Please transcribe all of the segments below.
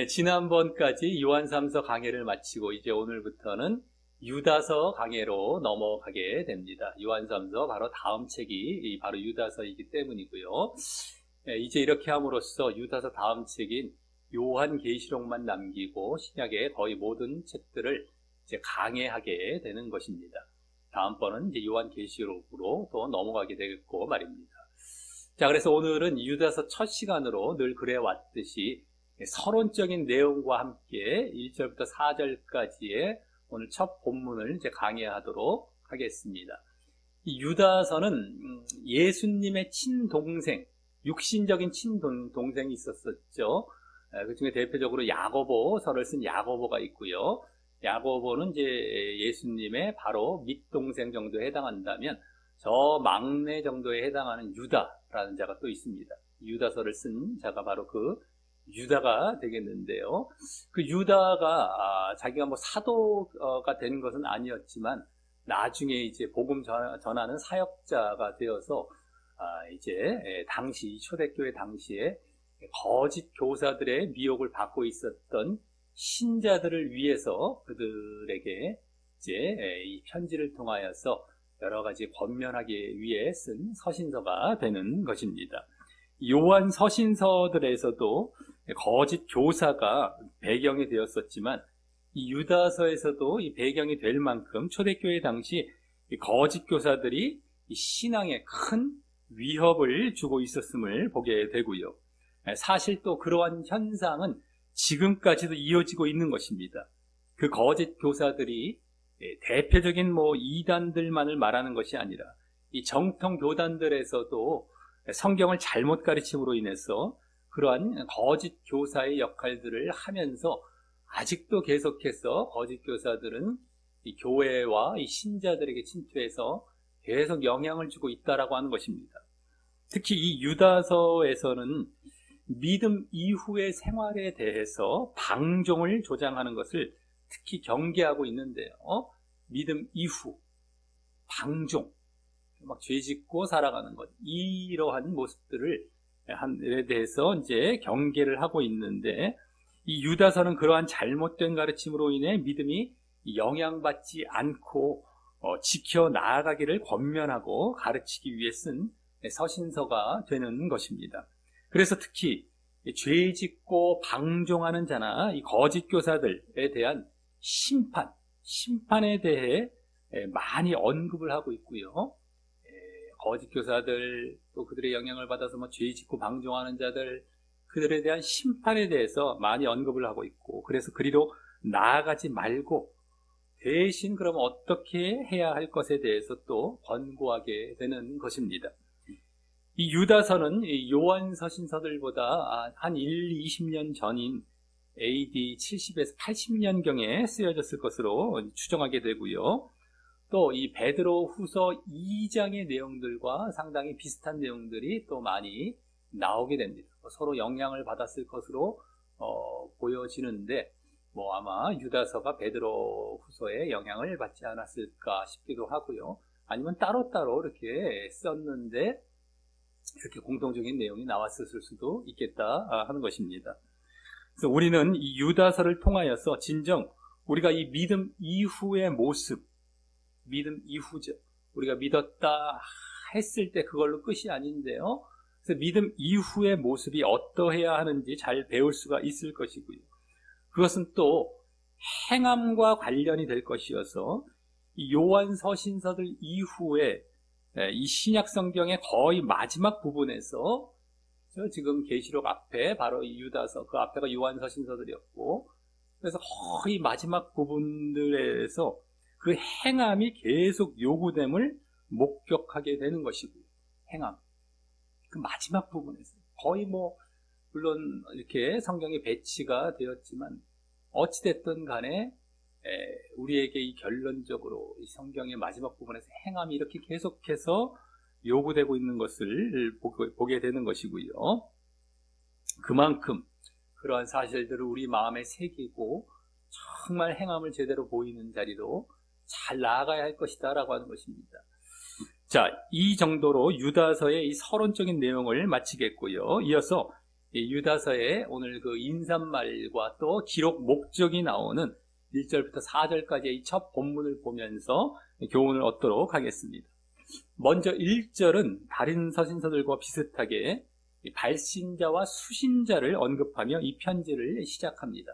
지난번까지 요한3서 강해를 마치고 이제 오늘부터는 유다서 강해로 넘어가게 됩니다. 요한3서 바로 다음 책이 바로 유다서이기 때문이고요. 이제 이렇게 함으로써 유다서 다음 책인 요한계시록만 남기고 신약의 거의 모든 책들을 이제 강해하게 되는 것입니다. 다음번은 이제 요한계시록으로 또 넘어가게 되겠고 말입니다. 자, 그래서 오늘은 유다서 첫 시간으로 늘 그래왔듯이 서론적인 내용과 함께 1절부터 4절까지의 오늘 첫 본문을 이제 강해하도록 하겠습니다. 이 유다서는 예수님의 친동생, 육신적인 친동생이 있었었죠. 그 중에 대표적으로 야고보서를 쓴 야고보가 있고요. 야고보는 이제 예수님의 바로 밑동생 정도에 해당한다면 저 막내 정도에 해당하는 유다라는 자가 또 있습니다. 유다서를 쓴 자가 바로 그 유다가 되겠는데요. 그 유다가 자기가 뭐 사도가 된 것은 아니었지만 나중에 이제 복음 전하는 사역자가 되어서 이제 당시 초대교회 당시에 거짓 교사들의 미혹을 받고 있었던 신자들을 위해서 그들에게 이제 이 편지를 통하여서 여러 가지 권면하기 위해 쓴 서신서가 되는 것입니다. 요한 서신서들에서도 거짓 교사가 배경이 되었었지만 이 유다서에서도 이 배경이 될 만큼 초대교회 당시 거짓 교사들이 이 신앙에 큰 위협을 주고 있었음을 보게 되고요. 사실 또 그러한 현상은 지금까지도 이어지고 있는 것입니다. 그 거짓 교사들이 대표적인 이단들만을 말하는 것이 아니라 이 정통 교단들에서도 성경을 잘못 가르침으로 인해서 그러한 거짓 교사의 역할들을 하면서 아직도 계속해서 거짓 교사들은 이 교회와 이 신자들에게 침투해서 계속 영향을 주고 있다라고 하는 것입니다. 특히 이 유다서에서는 믿음 이후의 생활에 대해서 방종을 조장하는 것을 특히 경계하고 있는데요. 믿음 이후, 방종, 막 죄짓고 살아가는 것, 이러한 모습들에 대해서 이제 경계를 하고 있는데, 이 유다서는 그러한 잘못된 가르침으로 인해 믿음이 영향받지 않고 지켜 나아가기를 권면하고 가르치기 위해 쓴 서신서가 되는 것입니다. 그래서 특히 죄짓고 방종하는 자나 이 거짓 교사들에 대한 심판에 대해 많이 언급을 하고 있고요. 거짓 교사들, 또 그들의 영향을 받아서 죄짓고 방종하는 자들, 그들에 대한 심판에 대해서 많이 언급을 하고 있고, 그래서 그리로 나아가지 말고 대신 그럼 어떻게 해야 할 것에 대해서 또 권고하게 되는 것입니다. 이 유다서는 요한 서신서들보다 한 20년 전인 AD 70에서 80년경에 쓰여졌을 것으로 추정하게 되고요. 또 이 베드로 후서 2장의 내용들과 상당히 비슷한 내용들이 또 많이 나오게 됩니다. 서로 영향을 받았을 것으로 보여지는데 아마 유다서가 베드로 후서에 영향을 받지 않았을까 싶기도 하고요. 아니면 따로따로 이렇게 썼는데 이렇게 공통적인 내용이 나왔을 수도 있겠다 하는 것입니다. 그래서 우리는 이 유다서를 통하여서 진정 우리가 이 믿음 이후의 모습, 믿음 이후죠. 우리가 믿었다 했을 때 그걸로 끝이 아닌데요. 그래서 믿음 이후의 모습이 어떠해야 하는지 잘 배울 수가 있을 것이고요. 그것은 또 행함과 관련이 될 것이어서 이 요한 서신서들 이후에 이 신약 성경의 거의 마지막 부분에서 지금 계시록 앞에 바로 이 유다서, 그 앞에가 요한 서신서들이었고, 그래서 거의 마지막 부분들에서 그 행함이 계속 요구됨을 목격하게 되는 것이고요. 행함. 그 마지막 부분에서 거의 물론 이렇게 성경에 배치가 되었지만 어찌됐든 간에 우리에게 이 결론적으로 이 성경의 마지막 부분에서 행함이 이렇게 계속해서 요구되고 있는 것을 보게 되는 것이고요. 그만큼 그러한 사실들을 우리 마음에 새기고 정말 행함을 제대로 보이는 자리로 잘 나아가야 할 것이다 라고 하는 것입니다. 자, 이 정도로 유다서의 이 서론적인 내용을 마치겠고요. 이어서 이 유다서의 오늘 그 인사말과 또 기록 목적이 나오는 1절부터 4절까지의 이 첫 본문을 보면서 교훈을 얻도록 하겠습니다. 먼저 1절은 다른 서신서들과 비슷하게 발신자와 수신자를 언급하며 이 편지를 시작합니다.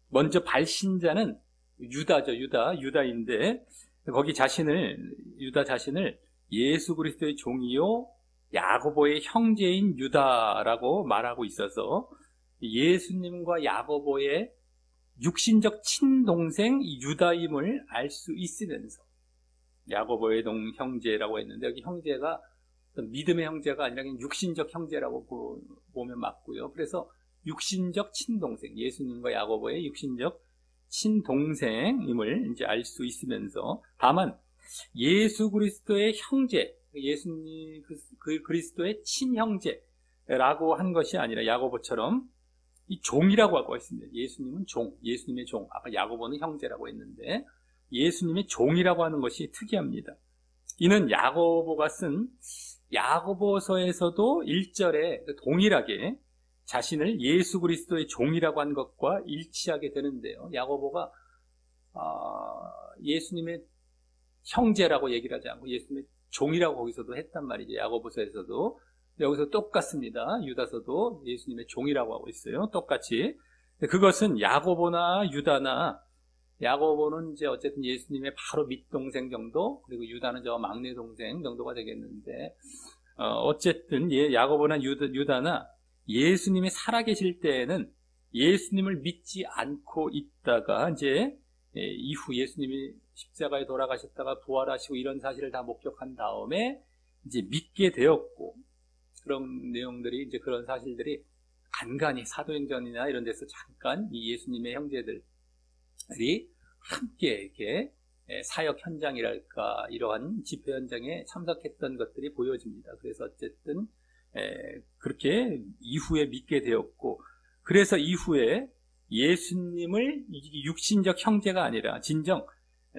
먼저 발신자는 유다죠. 유다인데 거기 유다 자신을 예수 그리스도의 종이요 야고보의 형제인 유다라고 말하고 있어서 예수님과 야고보의 육신적 친동생 유다임을 알 수 있으면서 야고보의 형제라고 했는데 여기 형제가 믿음의 형제가 아니라 육신적 형제라고 보면 맞고요. 그래서 육신적 친동생, 예수님과 야고보의 육신적 친동생임을 이제 알 수 있으면서 다만 예수 그리스도의 형제, 예수님 그리스도의 친형제라고 한 것이 아니라 야고보처럼 이 종이라고 하고 있습니다. 예수님은 종, 예수님의 종. 아까 야고보는 형제라고 했는데 예수님의 종이라고 하는 것이 특이합니다. 이는 야고보가 쓴 야고보서에서도 1절에 동일하게 자신을 예수 그리스도의 종이라고 한 것과 일치하게 되는데요. 야고보가 예수님의 형제라고 얘기를 하지 않고 예수님의 종이라고 거기서도 했단 말이죠. 야고보서에서도. 여기서 똑같습니다. 유다서도 예수님의 종이라고 하고 있어요. 똑같이. 그것은 야고보나 유다나 야고보는 이제 어쨌든 예수님의 바로 밑동생 정도, 그리고 유다는 저 막내 동생 정도가 되겠는데, 어쨌든 야고보나 유다나 예수님이 살아계실 때에는 예수님을 믿지 않고 있다가 이제 이후 예수님이 십자가에 돌아가셨다가 부활하시고 이런 사실을 다 목격한 다음에 이제 믿게 되었고, 그런 내용들이 이제 그런 사실들이 간간히 사도행전이나 이런 데서 잠깐 이 예수님의 형제들이 함께 이렇게 사역 현장이랄까 이러한 집회 현장에 참석했던 것들이 보여집니다. 그래서 어쨌든 그렇게 이후에 믿게 되었고, 그래서 이후에 예수님을 육신적 형제가 아니라 진정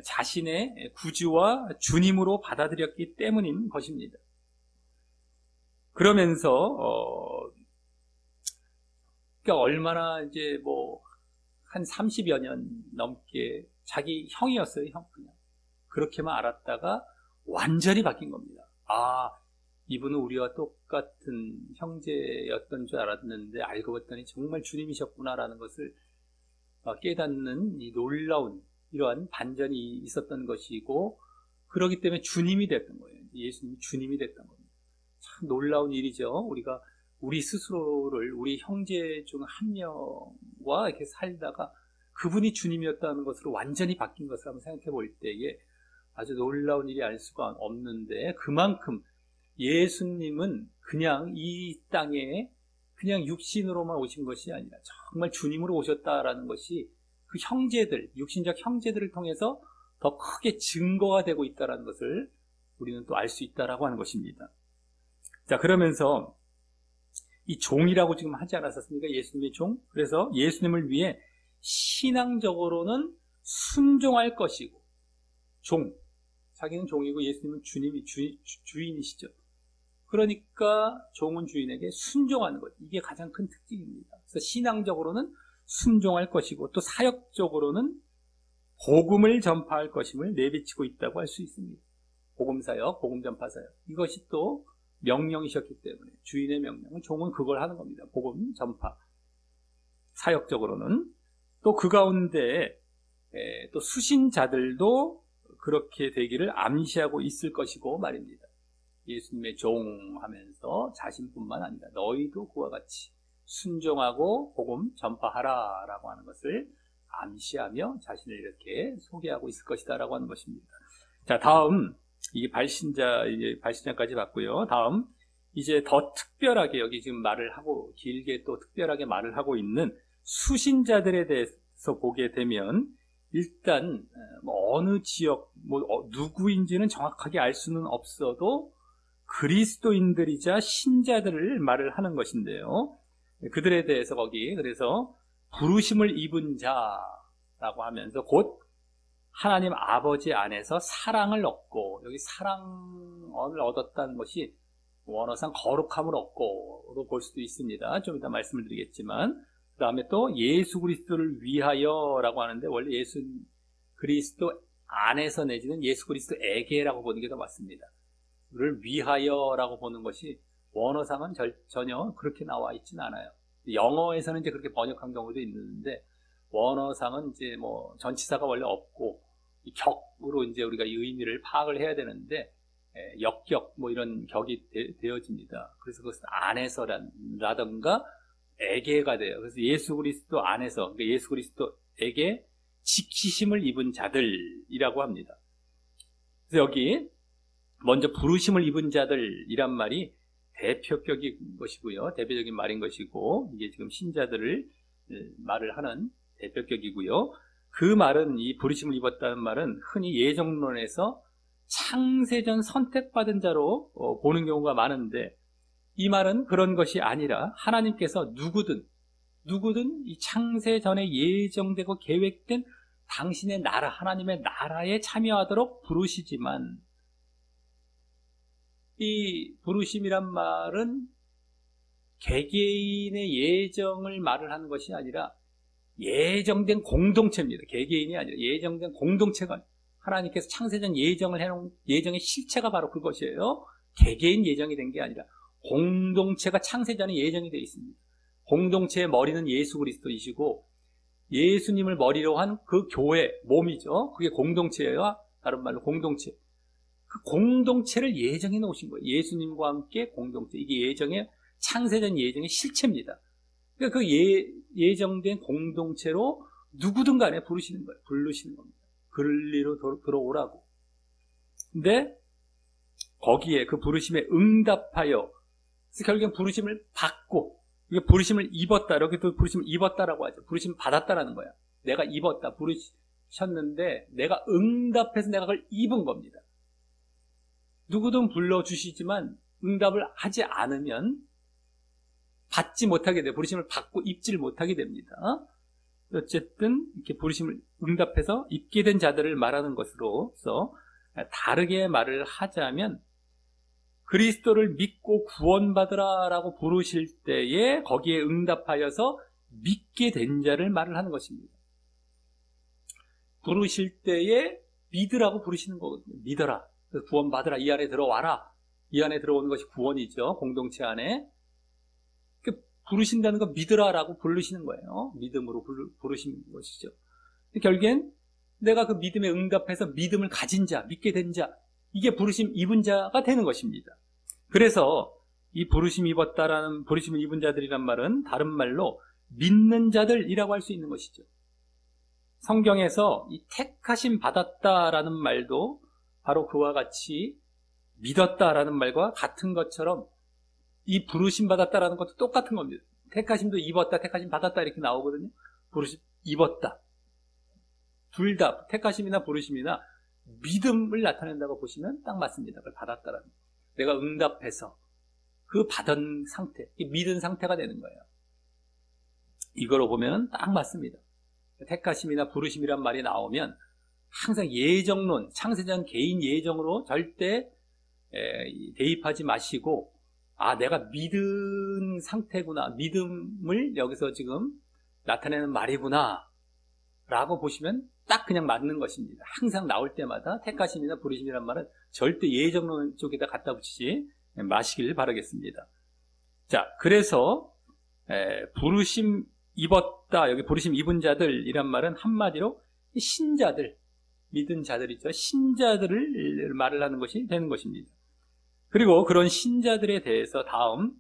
자신의 구주와 주님으로 받아들였기 때문인 것입니다. 그러면서 그러니까 얼마나 이제 한 30여 년 넘게 자기 형이었어요. 형 그냥 그렇게만 알았다가 완전히 바뀐 겁니다. 이분은 우리와 똑같은 형제였던 줄 알았는데 알고 봤더니 정말 주님이셨구나라는 것을 깨닫는 이 놀라운 이러한 반전이 있었던 것이고, 그렇기 때문에 주님이 됐던 거예요. 예수님이 주님이 됐던 겁니다. 참 놀라운 일이죠. 우리가 우리 스스로를 우리 형제 중 한 명과 이렇게 살다가 그분이 주님이었다는 것으로 완전히 바뀐 것을 한번 생각해 볼 때에 아주 놀라운 일이 알 수가 없는데, 그만큼 예수님은 그냥 이 땅에 그냥 육신으로만 오신 것이 아니라 정말 주님으로 오셨다라는 것이 그 형제들, 육신적 형제들을 통해서 더 크게 증거가 되고 있다는 것을 우리는 또 알 수 있다라고 하는 것입니다. 자, 그러면서 이 종이라고 지금 하지 않았었습니까? 예수님의 종. 그래서 예수님을 위해 신앙적으로는 순종할 것이고, 자기는 종이고 예수님은 주인이시죠. 그러니까 종은 주인에게 순종하는 것. 이게 가장 큰 특징입니다. 그래서 신앙적으로는 순종할 것이고, 또 사역적으로는 복음을 전파할 것임을 내비치고 있다고 할 수 있습니다. 복음사역, 복음전파사역. 이것이 또 명령이셨기 때문에 주인의 명령은 종은 그걸 하는 겁니다. 복음 전파. 사역적으로는 또 그 가운데 또 수신자들도 그렇게 되기를 암시하고 있을 것이고 말입니다. 예수님의 종 하면서 자신뿐만 아니라 너희도 그와 같이 순종하고 복음 전파하라 라고 하는 것을 암시하며 자신을 이렇게 소개하고 있을 것이다 라고 하는 것입니다. 자, 다음 이게 발신자까지 봤고요. 다음 이제 더 특별하게 여기 지금 길게 또 특별하게 말을 하고 있는 수신자들에 대해서 보게 되면, 일단 어느 지역 누구인지는 정확하게 알 수는 없어도 그리스도인들이자 신자들을 말을 하는 것인데요. 그들에 대해서 그래서 부르심을 입은 자라고 하면서 곧 하나님 아버지 안에서 사랑을 얻고, 여기 사랑을 얻었다는 것이 원어상 거룩함을 얻고로 볼 수도 있습니다. 좀 이따 말씀을 드리겠지만, 그 다음에 또 예수 그리스도를 위하여라고 하는데, 원래 예수 그리스도 안에서 내지는 예수 그리스도에게라고 보는 게 더 맞습니다. 를 위하여라고 보는 것이 원어상은 전혀 그렇게 나와 있지는 않아요. 영어에서는 이제 그렇게 번역한 경우도 있는데, 원어상은 이제 뭐 전치사가 원래 없고 이 격으로 이제 우리가 이 의미를 파악을 해야 되는데, 역격 뭐 이런 격이 되어집니다. 그래서 그것은 안에서라든가 에게가 돼요. 그래서 예수 그리스도 안에서, 그러니까 예수 그리스도에게 지키심을 입은 자들이라고 합니다. 그래서 여기 먼저 부르심을 입은 자들이란 말이 대표격인 것이고요. 대표적인 말인 것이고, 이게 지금 신자들을 말을 하는 대표격이고요. 그 말은, 이 부르심을 입었다는 말은 흔히 예정론에서 창세전 선택받은 자로 보는 경우가 많은데, 이 말은 그런 것이 아니라 하나님께서 누구든 이 창세전에 예정되고 계획된 당신의 나라, 하나님의 나라에 참여하도록 부르시지만, 이 부르심이란 말은 개개인의 예정을 말을 하는 것이 아니라 예정된 공동체입니다. 개개인이 아니라 예정된 공동체가, 하나님께서 창세전 예정을 해놓은 예정의 실체가 바로 그것이에요. 개개인 예정이 된 게 아니라 공동체가 창세전에 예정이 되어 있습니다. 공동체의 머리는 예수 그리스도이시고, 예수님을 머리로 한 그 교회, 몸이죠. 그게 공동체예요. 다른 말로 공동체. 그 공동체를 예정해 놓으신 거예요. 예수님과 함께 공동체. 이게 예정의, 창세전 예정의 실체입니다. 그러니까 그 예정된 공동체로 누구든 간에 부르시는 거예요. 부르시는 겁니다. 그리로 들어오라고. 근데 거기에 그 부르심에 응답하여, 그래서 결국엔 부르심을 받고, 이게 부르심을 입었다, 이렇게 또 부르심을 입었다라고 하죠. 부르심 받았다라는 거야. 내가 입었다, 부르셨는데 내가 응답해서 내가 그걸 입은 겁니다. 누구든 불러주시지만 응답을 하지 않으면 받지 못하게 돼요. 부르심을 받고 입지를 못하게 됩니다. 어쨌든 이렇게 부르심을 응답해서 입게 된 자들을 말하는 것으로서, 다르게 말을 하자면 그리스도를 믿고 구원받으라 라고 부르실 때에 거기에 응답하여서 믿게 된 자를 말을 하는 것입니다. 부르실 때에 믿으라고 부르시는 거거든요. 믿어라, 구원받으라, 이 안에 들어와라. 이 안에 들어오는 것이 구원이죠. 공동체 안에 부르신다는 거 믿으라 라고 부르시는 거예요. 믿음으로 부르시는 것이죠. 결국엔 내가 그 믿음에 응답해서 믿음을 가진 자, 믿게 된 자, 이게 부르심 입은 자가 되는 것입니다. 그래서 이 부르심 입었다라는, 부르심을 입은 자들이란 말은 다른 말로 믿는 자들이라고 할 수 있는 것이죠. 성경에서 이 택하심 받았다라는 말도 바로 그와 같이 믿었다라는 말과 같은 것처럼 이 부르심 받았다라는 것도 똑같은 겁니다. 택하심도 입었다, 택하심 받았다 이렇게 나오거든요. 부르심 입었다. 둘 다 택하심이나 부르심이나 믿음을 나타낸다고 보시면 딱 맞습니다. 그걸 받았다라는 거. 내가 응답해서 그 받은 상태, 믿은 상태가 되는 거예요. 이거로 보면 딱 맞습니다. 택하심이나 부르심이란 말이 나오면 항상 예정론, 창세전 개인 예정으로 절대 대입하지 마시고, 내가 믿은 상태구나, 믿음을 여기서 지금 나타내는 말이구나 라고 보시면 딱 그냥 맞는 것입니다. 항상 나올 때마다 택하심이나 부르심이란 말은 절대 예정론 쪽에다 갖다 붙이지 마시길 바라겠습니다. 자, 그래서 부르심 입었다, 여기 부르심 입은 자들이란 말은 한마디로 신자들, 믿은 자들이죠. 신자들을 말을 하는 것이 되는 것입니다. 그리고 그런 신자들에 대해서 다음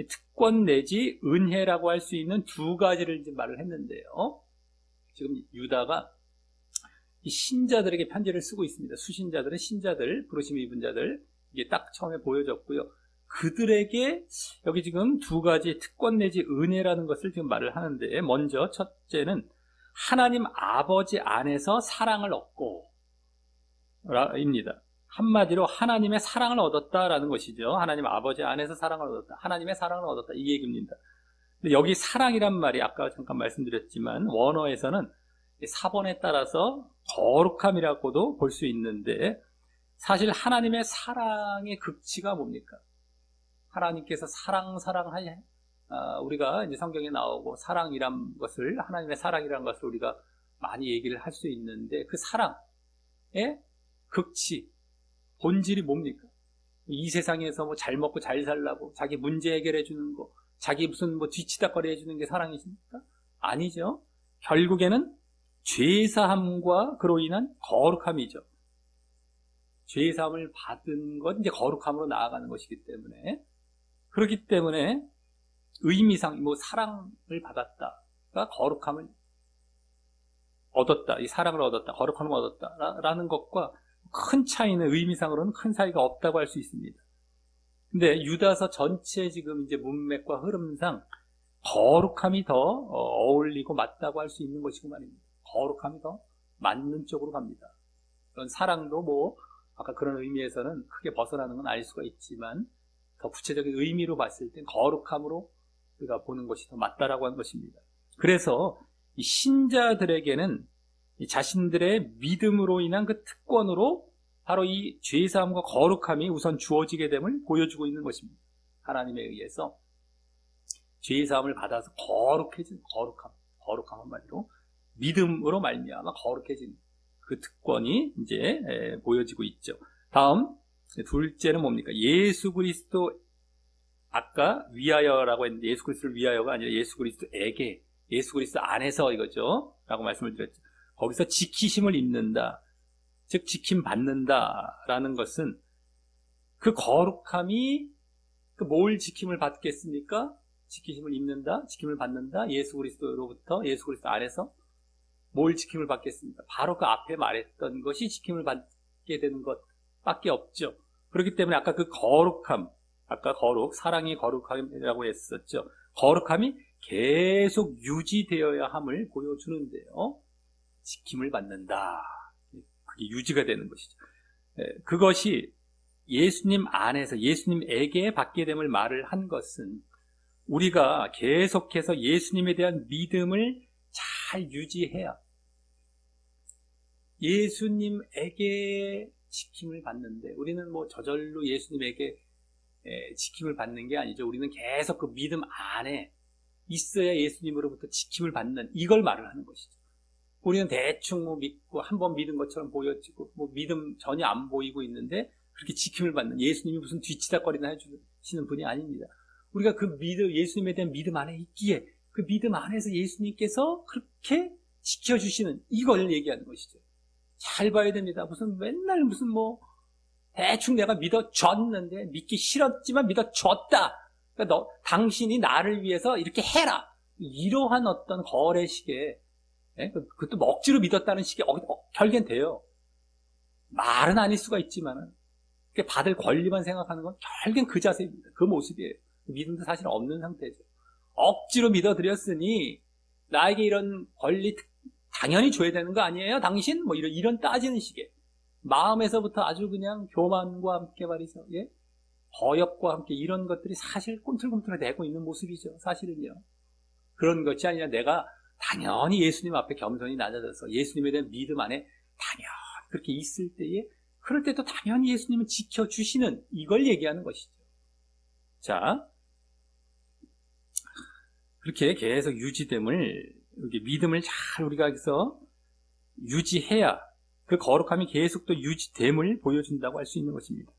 특권 내지 은혜라고 할 수 있는 두 가지를 이제 말을 했는데요. 지금 유다가 이 신자들에게 편지를 쓰고 있습니다. 수신자들은 신자들, 부르심 입은 자들, 이게 딱 처음에 보여졌고요. 그들에게 여기 지금 두 가지 특권 내지 은혜라는 것을 지금 말을 하는데, 먼저 첫째는 하나님 아버지 안에서 사랑을 얻고 입니다. 한마디로 하나님의 사랑을 얻었다라는 것이죠. 하나님 아버지 안에서 사랑을 얻었다. 하나님의 사랑을 얻었다. 이 얘기입니다. 근데 여기 사랑이란 말이 아까 잠깐 말씀드렸지만 원어에서는 사본에 따라서 거룩함이라고도 볼 수 있는데, 사실 하나님의 사랑의 극치가 뭡니까? 하나님께서 사랑하냐, 우리가 이제 성경에 나오고 사랑이란 것을, 하나님의 사랑이라는 것을 우리가 많이 얘기를 할 수 있는데, 그 사랑의 극치, 본질이 뭡니까? 이 세상에서 뭐 잘 먹고 잘 살라고 자기 문제 해결해 주는 거, 자기 무슨 뭐 뒤치다거리 해주는 게 사랑이십니까? 아니죠. 결국에는 죄사함과 그로 인한 거룩함이죠. 죄사함을 받은 것, 이제 거룩함으로 나아가는 것이기 때문에, 그렇기 때문에 의미상 뭐 사랑을 받았다가 거룩함을 얻었다, 이 사랑을 얻었다, 거룩함을 얻었다라는 것과 큰 차이는, 의미상으로는 큰 차이가 없다고 할 수 있습니다. 근데 유다서 전체 지금 이제 문맥과 흐름상 거룩함이 더 어울리고 맞다고 할 수 있는 것이고 말입니다. 거룩함이 더 맞는 쪽으로 갑니다. 그런 사랑도 뭐 아까 그런 의미에서는 크게 벗어나는 건 알 수가 있지만, 더 구체적인 의미로 봤을 땐 거룩함으로 우리가 보는 것이 더 맞다라고 하는 것입니다. 그래서 이 신자들에게는 이 자신들의 믿음으로 인한 그 특권으로 바로 이 죄사함과 거룩함이 우선 주어지게 됨을 보여주고 있는 것입니다. 하나님에 의해서 죄사함을 받아서 거룩해진 거룩함 한마디로 믿음으로 말미암아 거룩해진 그 특권이 이제 보여지고 있죠. 다음 둘째는 뭡니까? 예수 그리스도, 아까 위하여라고 했는데 예수 그리스도를 위하여가 아니라 예수 그리스도에게, 예수 그리스도 안에서 이거죠 라고 말씀을 드렸죠. 거기서 지키심을 입는다, 즉 지킴 받는다라는 것은 그 거룩함이 그 뭘 지킴을 받겠습니까? 지키심을 입는다, 지킴을 받는다, 예수 그리스도로부터, 예수 그리스도 안에서 뭘 지킴을 받겠습니까? 바로 그 앞에 말했던 것이 지킴을 받게 되는 것밖에 없죠. 그렇기 때문에 아까 그 거룩함, 아까 사랑이 거룩함이라고 했었죠. 거룩함이 계속 유지되어야 함을 보여주는데요. 지킴을 받는다. 그게 유지가 되는 것이죠. 그것이 예수님 안에서, 예수님에게 받게 됨을 말을 한 것은 우리가 계속해서 예수님에 대한 믿음을 잘 유지해야 예수님에게 지킴을 받는데, 우리는 뭐 저절로 예수님에게 지킴을 받는 게 아니죠. 우리는 계속 그 믿음 안에 있어야 예수님으로부터 지킴을 받는, 이걸 말을 하는 것이죠. 우리는 대충 뭐 믿고 한번 믿은 것처럼 보여지고 뭐 믿음 전혀 안 보이고 있는데 그렇게 지킴을 받는, 예수님이 무슨 뒤치다거리나 해주시는 분이 아닙니다. 우리가 그 믿음, 예수님에 대한 믿음 안에 있기에 그 믿음 안에서 예수님께서 그렇게 지켜주시는, 이걸 얘기하는 것이죠. 잘 봐야 됩니다. 맨날 뭐 대충 내가 믿어줬는데, 믿기 싫었지만 믿어줬다, 그러니까 당신이 나를 위해서 이렇게 해라, 이러한 어떤 거래식의, 그것도 뭐 억지로 믿었다는 식의 결계는 돼요. 말은 아닐 수가 있지만은 받을 권리만 생각하는 건 결국엔 그 자세입니다. 그 모습이에요. 믿음도 사실 없는 상태죠. 억지로 믿어드렸으니 나에게 이런 권리 당연히 줘야 되는 거 아니에요? 당신? 뭐 이런 따지는 식의 마음에서부터 아주 그냥 교만과 함께 말이죠. 예? 거역과 함께 이런 것들이 사실 꿈틀꿈틀 대고 있는 모습이죠. 사실은요. 그런 것이 아니라 내가 당연히 예수님 앞에 겸손히 낮아져서 예수님에 대한 믿음 안에 당연히 그렇게 있을 때에, 그럴 때도 당연히 예수님은 지켜주시는, 이걸 얘기하는 것이죠. 자, 그렇게 계속 유지됨을, 믿음을 잘 우리가 여기서 유지해야 그 거룩함이 계속 또 유지됨을 보여준다고 할 수 있는 것입니다.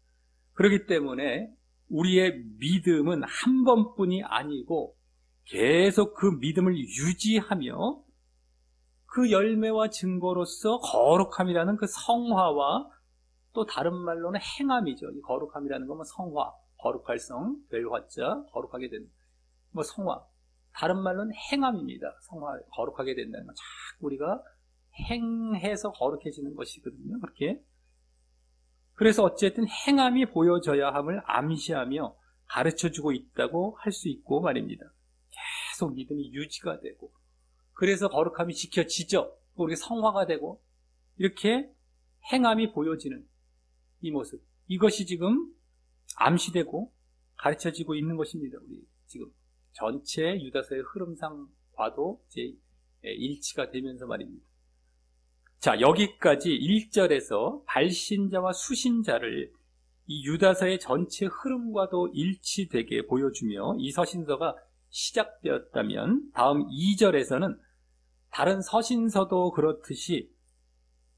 그렇기 때문에 우리의 믿음은 한 번뿐이 아니고 계속 그 믿음을 유지하며 그 열매와 증거로서 거룩함이라는 그 성화와, 또 다른 말로는 행함이죠. 이 거룩함이라는 건 뭐 성화, 거룩할 성, 될 화자, 거룩하게 되는 뭐 성화, 다른 말로는 행함입니다. 성화, 거룩하게 된다는 건 자꾸 우리가 행해서 거룩해지는 것이거든요. 그렇게. 그래서 어쨌든 행함이 보여져야 함을 암시하며 가르쳐주고 있다고 할 수 있고 말입니다. 계속 믿음이 유지가 되고, 그래서 거룩함이 지켜지죠. 우리가 성화가 되고, 이렇게 행함이 보여지는 이 모습, 이것이 지금 암시되고 가르쳐지고 있는 것입니다. 우리 지금 전체 유다서의 흐름상 봐도 이제 일치가 되면서 말입니다. 자, 여기까지 1절에서 발신자와 수신자를 이 유다서의 전체 흐름과도 일치되게 보여주며 이 서신서가 시작되었다면 다음 2절에서는 다른 서신서도 그렇듯이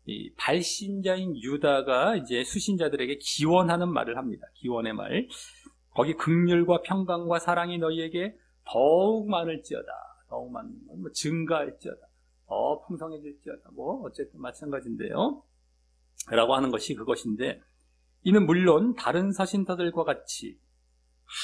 이 발신자인 유다가 이제 수신자들에게 기원하는 말을 합니다. 기원의 말. 거기 긍휼과 평강과 사랑이 너희에게 더욱 많을지어다. 더욱 뭐 증가할지어다. 더 풍성해질지어다. 뭐 어쨌든 마찬가지인데요. 라고 하는 것이 그것인데, 이는 물론 다른 서신서들과 같이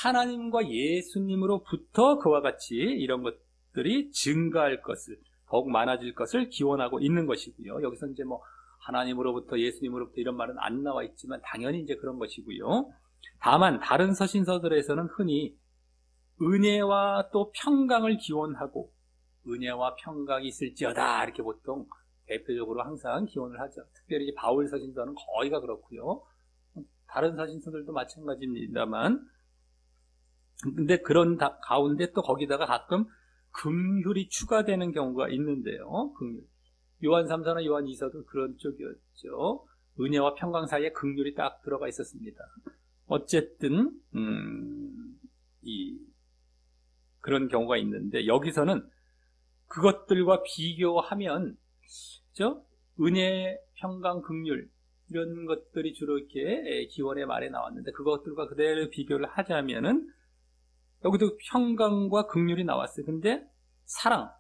하나님과 예수님으로부터 그와 같이 이런 것들이 증가할 것을, 더욱 많아질 것을 기원하고 있는 것이고요. 여기서 이제 뭐 하나님으로부터 예수님으로부터 이런 말은 안 나와 있지만 당연히 이제 그런 것이고요. 다만 다른 서신서들에서는 흔히 은혜와 또 평강을 기원하고 은혜와 평강이 있을지어다 이렇게 보통 대표적으로 항상 기원을 하죠. 특별히 이제 바울 서신서는 거의가 그렇고요. 다른 서신서들도 마찬가지입니다만, 근데 그런 가운데 또 거기다가 가끔 긍휼이 추가되는 경우가 있는데요. 긍휼. 요한 3서나 요한 2서도 그런 쪽이었죠. 은혜와 평강 사이에 긍휼이 딱 들어가 있었습니다. 어쨌든 그런 경우가 있는데, 여기서는 그것들과 비교하면 그죠? 은혜, 평강, 긍휼 이런 것들이 주로 이렇게 기원의 말에 나왔는데, 그것들과 그대로 비교를 하자면은 여기도 평강과 긍휼이 나왔어요. 근데 사랑,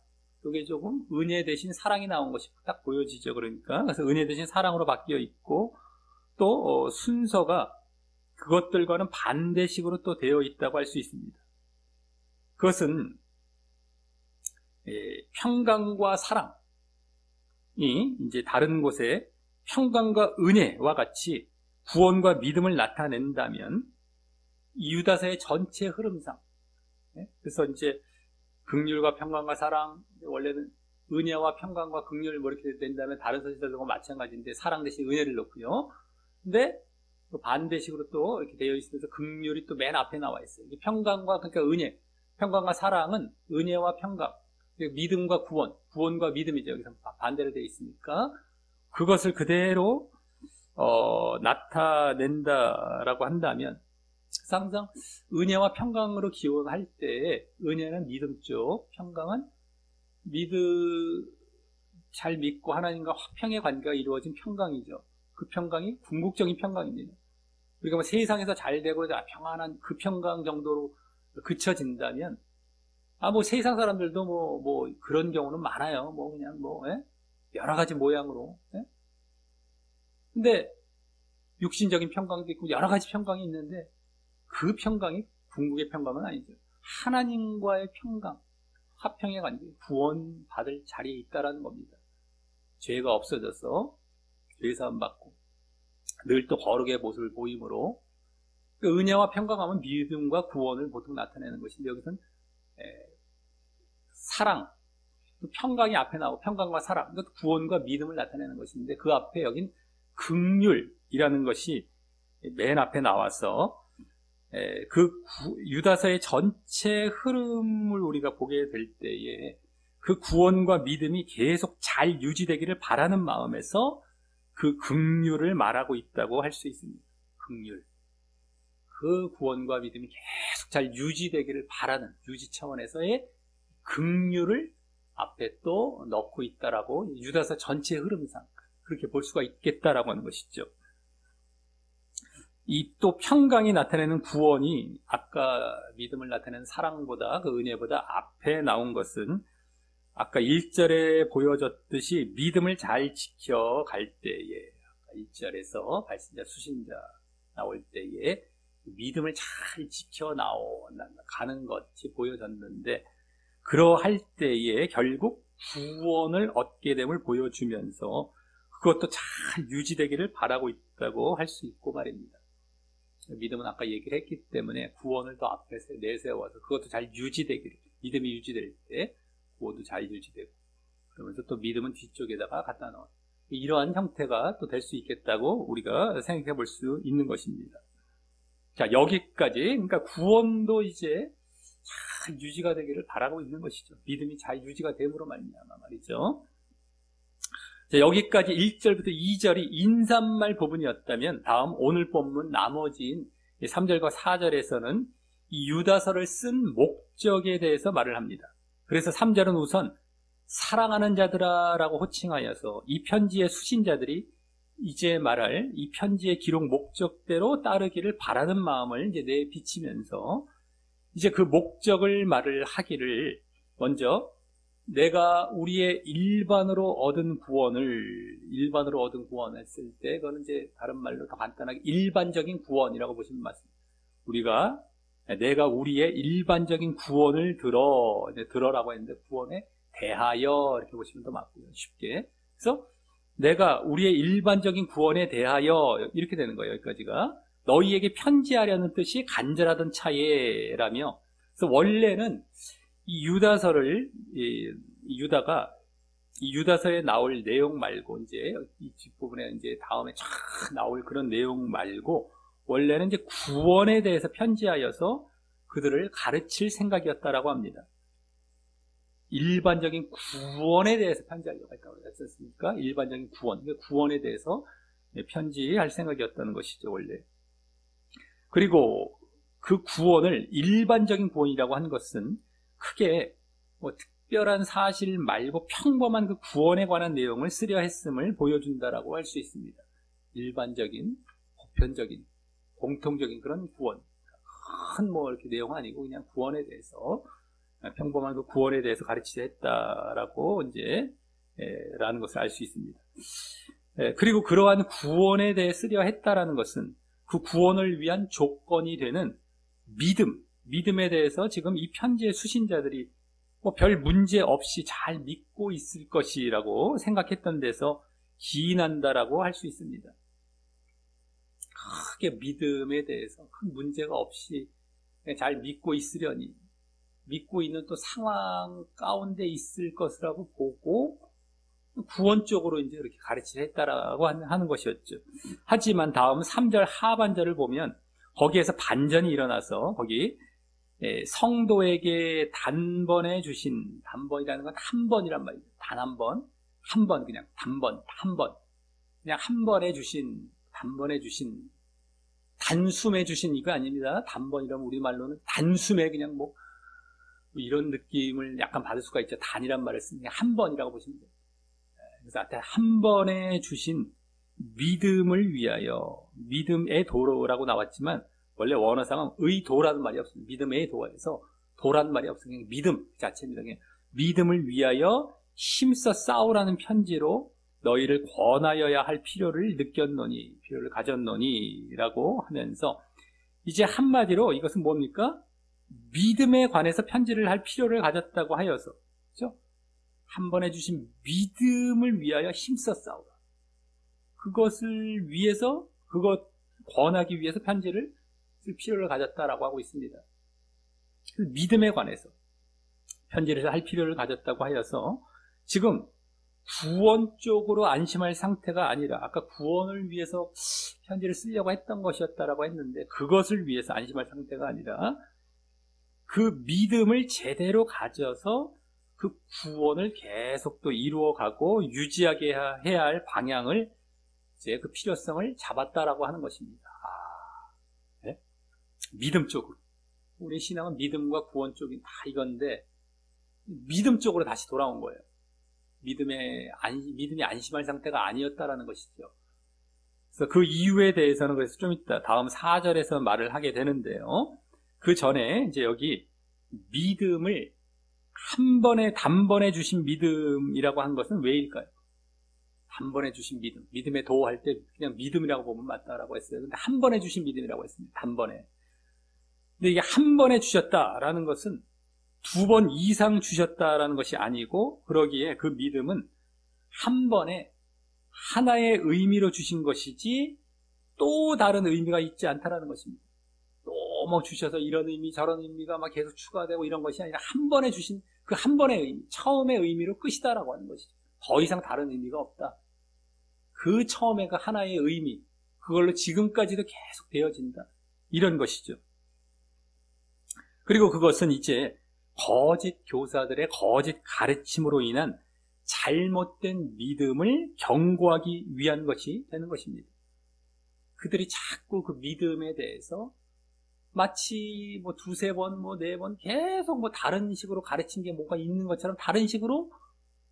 이게 조금 은혜 대신 사랑이 나온 것이 딱 보여지죠. 그래서 은혜 대신 사랑으로 바뀌어 있고, 또 순서가 그것들과는 반대식으로 또 되어 있다고 할 수 있습니다. 그것은 평강과 사랑이 이제 다른 곳에 평강과 은혜와 같이 구원과 믿음을 나타낸다면 이 유다서의 전체 흐름상, 그래서 이제 긍휼과 평강과 사랑, 원래는 은혜와 평강과 긍휼 뭐 이렇게 된다면 다른 서신들과 마찬가지인데 사랑 대신 은혜를 넣고요. 근데 반대식으로 또 이렇게 되어 있으면서 긍휼이 또 맨 앞에 나와 있어요. 평강과, 그러니까 은혜, 평강과 사랑은 은혜와 평강, 믿음과 구원, 구원과 믿음이죠. 여기서 반대로 되어 있으니까 그것을 그대로 나타낸다라고 한다면, 항상 은혜와 평강으로 기원할 때 은혜는 믿음 쪽, 평강은 잘 믿고 하나님과 화평의 관계가 이루어진 평강이죠. 그 평강이 궁극적인 평강입니다. 우리가 뭐 세상에서 잘 되고 평안한 그 평강 정도로 그쳐진다면, 뭐 세상 사람들도 뭐 그런 경우는 많아요. 뭐 그냥 여러 가지 모양으로. 근데 육신적인 평강도 있고 여러 가지 평강이 있는데 그 평강이 궁극의 평강은 아니죠. 하나님과의 평강, 화평의 관계, 구원받을 자리에 있다라는 겁니다. 죄가 없어져서 죄사함 받고 늘 또 거룩의 모습을 보임으로, 은혜와 평강하면 믿음과 구원을 보통 나타내는 것인데, 여기서는 사랑, 평강이 앞에 나오고 평강과 사랑, 이것도 구원과 믿음을 나타내는 것인데 그 앞에 여긴 긍휼이라는 것이 맨 앞에 나와서 유다서의 전체 흐름을 우리가 보게 될 때에 그 구원과 믿음이 계속 잘 유지되기를 바라는 마음에서 그 긍휼을 말하고 있다고 할 수 있습니다. 긍휼. 그 구원과 믿음이 계속 잘 유지되기를 바라는 유지 차원에서의 긍휼을 앞에 또 넣고 있다라고, 유다서 전체 흐름상 그렇게 볼 수가 있겠다라고 하는 것이죠. 이 또 평강이 나타내는 구원이 아까 믿음을 나타내는 사랑보다, 그 은혜보다 앞에 나온 것은 아까 1절에 보여졌듯이 믿음을 잘 지켜갈 때에, 1절에서 발신자, 수신자 나올 때에 믿음을 잘 지켜가는 것이 보여졌는데, 그러할 때에 결국 구원을 얻게 됨을 보여주면서 그것도 잘 유지되기를 바라고 있다고 할 수 있고 말입니다. 믿음은 아까 얘기를 했기 때문에 구원을 더 앞에 내세워서 그것도 잘 유지되기를, 믿음이 유지될 때 구원도 잘 유지되고, 그러면서 또 믿음은 뒤쪽에다가 갖다 넣어, 이러한 형태가 또 될 수 있겠다고 우리가 생각해 볼 수 있는 것입니다. 자, 여기까지, 그러니까 구원도 이제 잘 유지가 되기를 바라고 있는 것이죠. 믿음이 잘 유지가 됨으로 말미암아 말이죠. 자, 여기까지 1절부터 2절이 인사말 부분이었다면 다음 오늘 본문 나머지인 3절과 4절에서는 이 유다서를 쓴 목적에 대해서 말을 합니다. 그래서 3절은 우선 사랑하는 자들아 라고 호칭하여서 이 편지의 수신자들이 이제 말할 이 편지의 기록 목적대로 따르기를 바라는 마음을 이제 내비치면서 이제 그 목적을 말을 하기를, 먼저 내가 우리의 일반으로 얻은 구원을 했을 때, 그거는 이제 다른 말로 더 간단하게 일반적인 구원이라고 보시면 맞습니다. 내가 우리의 일반적인 구원을 들어라고 했는데 구원에 대하여 이렇게 보시면 더 맞고요. 쉽게. 그래서 내가 우리의 일반적인 구원에 대하여 이렇게 되는 거예요. 여기까지가. 너희에게 편지하려는 뜻이 간절하던 차에라며. 그래서 원래는 이 유다서를 유다가 이 유다서에 나올 내용 말고 이제 이 뒷부분에 이제 다음에 쫙 나올 그런 내용 말고 원래는 이제 구원에 대해서 편지하여서 그들을 가르칠 생각이었다라고 합니다. 일반적인 구원에 대해서 편지하려고 했다고 했었으니까 일반적인 구원에 대해서 편지할 생각이었다는 것이죠, 원래. 그리고 그 구원을 일반적인 구원이라고 한 것은 크게 뭐 특별한 사실 말고 평범한 그 구원에 관한 내용을 쓰려 했음을 보여준다라고 할 수 있습니다. 일반적인, 보편적인, 공통적인 그런 구원. 큰 뭐 이렇게 내용 아니고 그냥 구원에 대해서, 평범한 그 구원에 대해서 가르치려 했다라고 이제 라는 것을 알 수 있습니다. 그리고 그러한 구원에 대해 쓰려 했다라는 것은 그 구원을 위한 조건이 되는 믿음에 대해서 지금 이 편지의 수신자들이 뭐 별 문제 없이 잘 믿고 있을 것이라고 생각했던 데서 기인한다라고 할 수 있습니다. 크게 믿음에 대해서 큰 문제가 없이 잘 믿고 있으려니, 믿고 있는 또 상황 가운데 있을 것이라고 보고 구원 쪽으로 이제 이렇게 가르치려 했다라고 하는 것이었죠. 하지만 다음 3절 하반절을 보면 거기에서 반전이 일어나서 거기 성도에게 단번에 주신, 단번이라는 건 한 번이란 말이죠. 단 한 번, 그냥 그냥 한 번에 주신, 단숨에 주신 이거 아닙니다. 단번이라면 우리말로는 단숨에 그냥 뭐 이런 느낌을 약간 받을 수가 있죠. 단이란 말을 쓰면 한 번이라고 보시면 돼요. 그래서 한 번에 주신 믿음을 위하여, 믿음의 도로라고 나왔지만 원래 원어상은 의도라는 말이 없습니다. 믿음의 도에서 도라는 말이 없어요. 그냥 믿음 자체입니다. 그냥 믿음을 위하여 힘써 싸우라는 편지로 너희를 권하여야 할 필요를 가졌노니 라고 하면서 이제 한마디로 이것은 뭡니까? 믿음에 관해서 편지를 할 필요를 가졌다고 하여서, 그렇죠? 한 번에 주신 믿음을 위하여 힘써 싸우라. 그것을 위해서, 그것 권하기 위해서 편지를 쓸 필요를 가졌다라고 하고 있습니다. 믿음에 관해서 편지를 할 필요를 가졌다고 하여서 지금 구원 쪽으로 안심할 상태가 아니라, 아까 구원을 위해서 편지를 쓰려고 했던 것이었다라고 했는데 그것을 위해서 안심할 상태가 아니라 그 믿음을 제대로 가져서 그 구원을 계속 또 이루어가고 유지하게 해야 할 방향을, 이제 그 필요성을 잡았다라고 하는 것입니다. 네? 믿음 쪽으로. 우리 신앙은 믿음과 구원 쪽이 다 이건데 믿음 쪽으로 다시 돌아온 거예요. 믿음이 안심할 상태가 아니었다라는 것이죠. 그래서 그 이유에 대해서는 그래서 좀 이따 다음 4절에서 말을 하게 되는데요. 그 전에 이제 여기 믿음을 단번에 주신 믿음이라고 한 것은 왜일까요? 단번에 주신 믿음에 도할 때 그냥 믿음이라고 보면 맞다라고 했어요. 근데 한 번에 주신 믿음이라고 했습니다. 단번에. 근데 이게 한 번에 주셨다라는 것은 2번 이상 주셨다라는 것이 아니고, 그러기에 그 믿음은 한 번에 하나의 의미로 주신 것이지 또 다른 의미가 있지 않다라는 것입니다. 또 뭐 주셔서 이런 의미 저런 의미가 막 계속 추가되고 이런 것이 아니라 한 번에 주신 그 한 번의 의미, 처음의 의미로 끝이다라고 하는 것이죠. 더 이상 다른 의미가 없다. 그 처음에 그 하나의 의미, 그걸로 지금까지도 계속 되어진다. 이런 것이죠. 그리고 그것은 이제 거짓 교사들의 거짓 가르침으로 인한 잘못된 믿음을 경고하기 위한 것이 되는 것입니다. 그들이 자꾸 그 믿음에 대해서 마치 뭐 두세 번, 뭐 네 번 계속 뭐 다른 식으로 가르친 게 뭐가 있는 것처럼 다른 식으로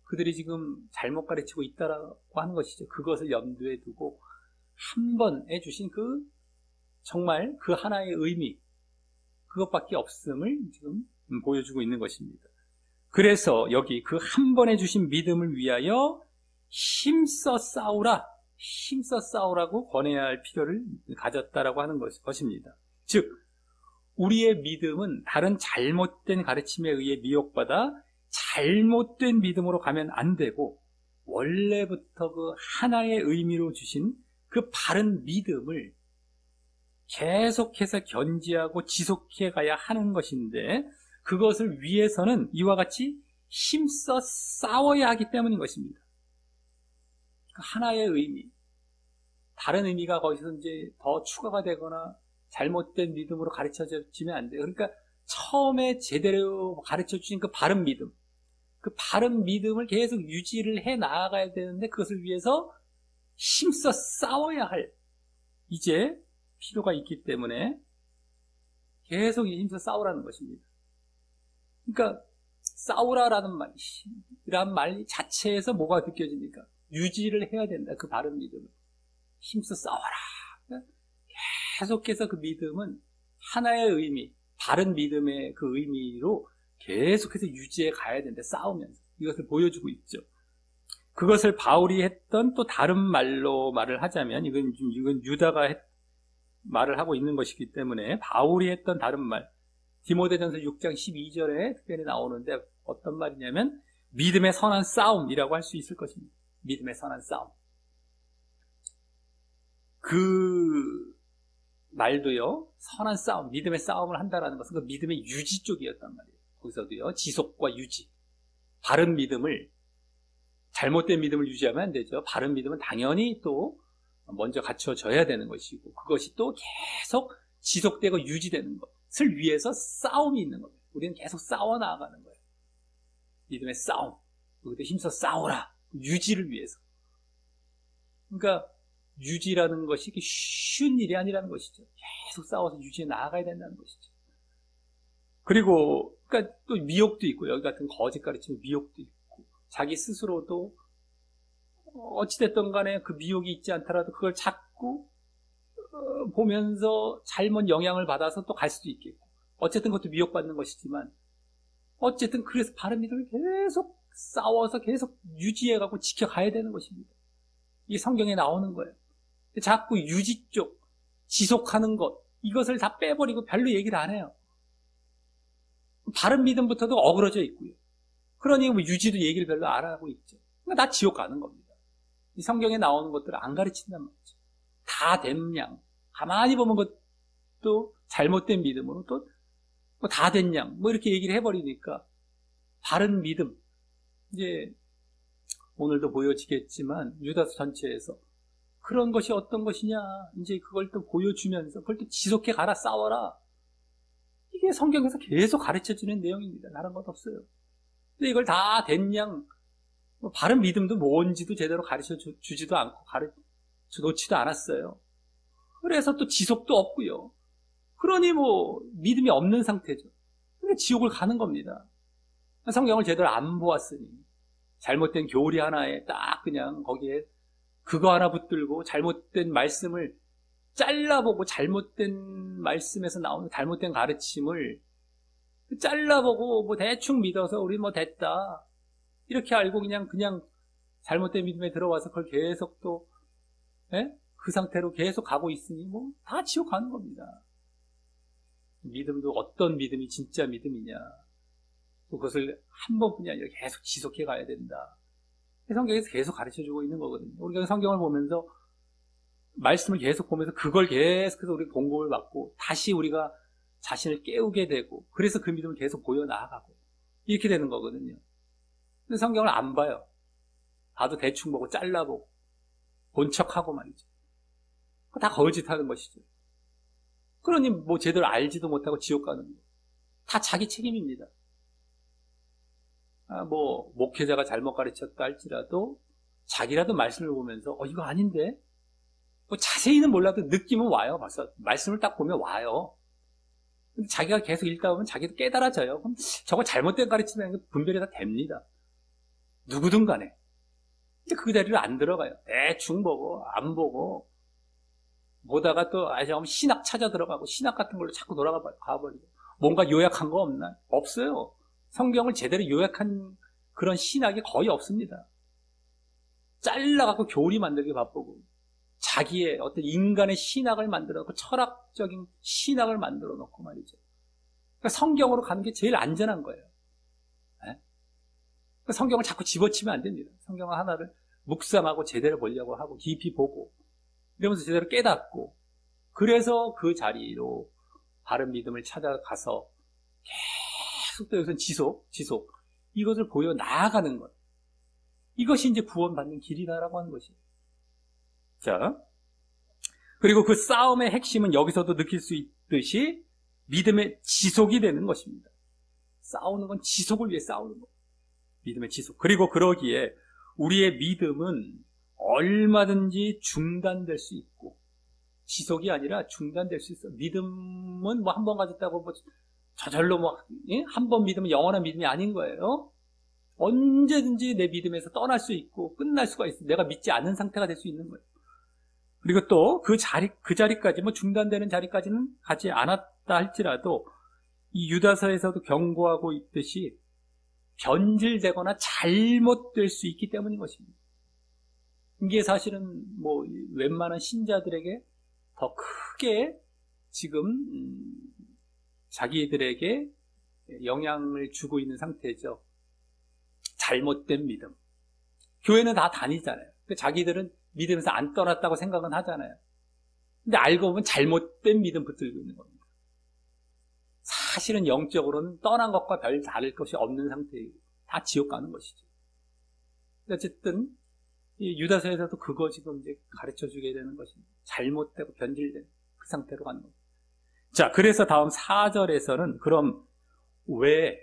그들이 지금 잘못 가르치고 있다라고 하는 것이죠. 그것을 염두에 두고 한 번에 주신 그 정말 그 하나의 의미, 그것밖에 없음을 지금 보여주고 있는 것입니다. 그래서 여기 그 한 번에 주신 믿음을 위하여 힘써 싸우라, 힘써 싸우라고 권해야 할 필요를 가졌다라고 하는 것입니다. 즉 우리의 믿음은 다른 잘못된 가르침에 의해 미혹받아 잘못된 믿음으로 가면 안 되고, 원래부터 그 하나의 의미로 주신 그 바른 믿음을 계속해서 견지하고 지속해 가야 하는 것인데, 그것을 위해서는 이와 같이 힘써 싸워야 하기 때문인 것입니다. 그 하나의 의미, 다른 의미가 거기서 이제 더 추가가 되거나 잘못된 믿음으로 가르쳐지면 안 돼요. 그러니까 처음에 제대로 가르쳐 주신 그 바른 믿음, 그 바른 믿음을 계속 유지를 해 나아가야 되는데, 그것을 위해서 힘써 싸워야 할 이제 필요가 있기 때문에 계속 힘써 싸우라는 것입니다. 그러니까 싸우라라는 말 자체에서 뭐가 느껴집니까? 유지를 해야 된다. 그 바른 믿음을 힘써 싸워라. 계속해서 그 믿음은 하나의 의미, 바른 믿음의 그 의미로 계속해서 유지해 가야 된다. 싸우면서 이것을 보여주고 있죠. 그것을 바울이 했던 또 다른 말로 말을 하자면, 이건 유다가 말을 하고 있는 것이기 때문에 바울이 했던 다른 말, 디모데전서 6장 12절에 특별히 나오는데 어떤 말이냐면 믿음의 선한 싸움이라고 할 수 있을 것입니다. 믿음의 선한 싸움. 그 말도요, 선한 싸움, 믿음의 싸움을 한다라는 것은 그 믿음의 유지 쪽이었단 말이에요. 거기서도요, 지속과 유지. 바른 믿음을, 잘못된 믿음을 유지하면 안 되죠. 바른 믿음은 당연히 또 먼저 갖춰져야 되는 것이고, 그것이 또 계속 지속되고 유지되는 것을 위해서 싸움이 있는 겁니다. 우리는 계속 싸워 나아가는 거예요. 믿음의 싸움. 여기도 힘써 싸워라. 유지를 위해서. 그러니까 유지라는 것이 쉬운 일이 아니라는 것이죠. 계속 싸워서 유지해 나아가야 된다는 것이죠. 그리고 그러니까 또 미혹도 있고, 여기 같은 거짓 가르침의 미혹도 있고, 자기 스스로도 어찌됐든 간에 그 미혹이 있지 않더라도 그걸 자꾸 보면서 잘못 영향을 받아서 또 갈 수도 있겠고, 어쨌든 그것도 미혹받는 것이지만, 어쨌든 그래서 바른 믿음을 계속 싸워서 계속 유지해가고 지켜가야 되는 것입니다. 이게 성경에 나오는 거예요. 자꾸 유지 쪽, 지속하는 것, 이것을 다 빼버리고 별로 얘기를 안 해요. 바른 믿음부터도 어그러져 있고요. 그러니 뭐 유지도 얘기를 별로 안 하고 있죠. 그러니까 다 지옥 가는 겁니다. 이 성경에 나오는 것들을 안 가르친단 말이죠. 다 됐냥, 가만히 보면 그것도 잘못된 믿음으로 또 다 됐냥, 뭐 이렇게 얘기를 해버리니까 바른 믿음, 이제 오늘도 보여지겠지만 유다서 전체에서 그런 것이 어떤 것이냐, 이제 그걸 또 보여주면서 그걸 또 지속해 가라, 싸워라. 이게 성경에서 계속 가르쳐주는 내용입니다. 다른 것 없어요. 근데 이걸 다 됐냥, 뭐 바른 믿음도 뭔지도 제대로 가르쳐 주지도 않고 가르쳐 놓지도 않았어요. 그래서 또 지속도 없고요. 그러니 뭐 믿음이 없는 상태죠. 그러니까 지옥을 가는 겁니다. 성경을 제대로 안 보았으니, 잘못된 교리 하나에 딱 그냥 거기에 그거 하나 붙들고 잘못된 말씀을 잘라보고, 잘못된 말씀에서 나오는 잘못된 가르침을 잘라보고 뭐 대충 믿어서 우리 뭐 됐다 이렇게 알고 그냥 잘못된 믿음에 들어와서 그걸 계속 또 그 상태로 계속 가고 있으니 뭐 다 지옥 가는 겁니다. 믿음도 어떤 믿음이 진짜 믿음이냐, 그것을 한 번뿐이 아니라 계속 지속해 가야 된다. 성경에서 계속 가르쳐주고 있는 거거든요. 우리가 성경을 보면서 말씀을 계속 보면서 그걸 계속해서 우리가 공급을 받고 다시 우리가 자신을 깨우게 되고, 그래서 그 믿음을 계속 보여나가고 이렇게 되는 거거든요. 근데 성경을 안 봐요. 봐도 대충 보고 잘라보고 본 척하고 말이죠. 다 거짓하는 것이죠. 그러니 뭐 제대로 알지도 못하고 지옥 가는 거. 다 자기 책임입니다. 목회자가 잘못 가르쳤다 할지라도 자기라도 말씀을 보면서 이거 아닌데? 자세히는 몰라도 느낌은 와요. 벌써 말씀을 딱 보면 와요. 근데 자기가 계속 읽다 보면 자기도 깨달아져요. 그럼 저거 잘못된 가르침이라는 게 분별이 다 됩니다. 누구든 간에. 근데 그 자리를 안 들어가요. 대충 보고 안 보고 보다가 또 신학 찾아 들어가고 신학 같은 걸로 자꾸 가버리고 뭔가 요약한 거 없나? 없어요. 성경을 제대로 요약한 그런 신학이 거의 없습니다. 잘라갖고 교리 만들기 바쁘고 자기의 어떤 인간의 신학을 만들어 놓고 철학적인 신학을 만들어 놓고 말이죠. 그러니까 성경으로 가는 게 제일 안전한 거예요. 네? 그러니까 성경을 자꾸 집어치면 안 됩니다. 성경 하나를 묵상하고 제대로 보려고 하고 깊이 보고 이러면서 제대로 깨닫고 그래서 그 자리로 바른 믿음을 찾아가서 계속 또 여기서 지속 이것을 보여 나아가는 것. 이것이 이제 구원받는 길이다라고 하는 것이에요. 자, 그리고 그 싸움의 핵심은 여기서도 느낄 수 있듯이 믿음의 지속이 되는 것입니다. 싸우는 건 지속을 위해 싸우는 것. 믿음의 지속. 그리고 그러기에 우리의 믿음은 얼마든지 중단될 수 있고 지속이 아니라 중단될 수 있어. 믿음은 한 번 가졌다고 저절로 한 번 믿으면 영원한 믿음이 아닌 거예요. 언제든지 내 믿음에서 떠날 수 있고 끝날 수가 있어. 내가 믿지 않는 상태가 될 수 있는 거예요. 그리고 또 그 자리까지 중단되는 자리까지는 가지 않았다 할지라도 이 유다서에서도 경고하고 있듯이 변질되거나 잘못될 수 있기 때문인 것입니다. 이게 사실은 웬만한 신자들에게 더 크게 지금 자기들에게 영향을 주고 있는 상태죠. 잘못된 믿음. 교회는 다 다니잖아요. 자기들은 믿음에서 안 떠났다고 생각은 하잖아요. 근데 알고 보면 잘못된 믿음 붙들고 있는 겁니다. 사실은 영적으로는 떠난 것과 별 다를 것이 없는 상태이고 다 지옥 가는 것이죠. 어쨌든 이 유다서에서도 그거 지금 이제 가르쳐 주게 되는 것입니다. 잘못되고 변질된 그 상태로 가는 겁니다. 자, 그래서 다음 4절에서는 그럼 왜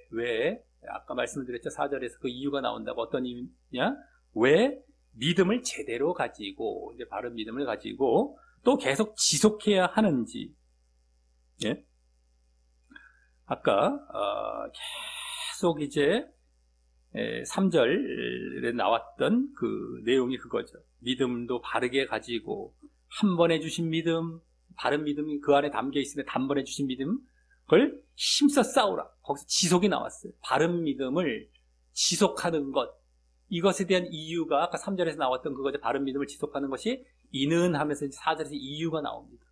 아까 말씀을 드렸죠. 4절에서 그 이유가 나온다고. 어떤 이유냐? 왜 믿음을 제대로 가지고 이제 바른 믿음을 가지고 또 계속 지속해야 하는지. 예? 아까 계속 이제 3절에 나왔던 그 내용이 그거죠. 믿음도 바르게 가지고 한 번에 주신 믿음, 바른 믿음이 그 안에 담겨 있으면 단번에 주신 믿음, 그걸 힘써 싸우라. 거기서 지속이 나왔어요. 바른 믿음을 지속하는 것. 이것에 대한 이유가 아까 3절에서 나왔던 그거죠. 바른 믿음을 지속하는 것이 이는 하면서 4절에서 이유가 나옵니다.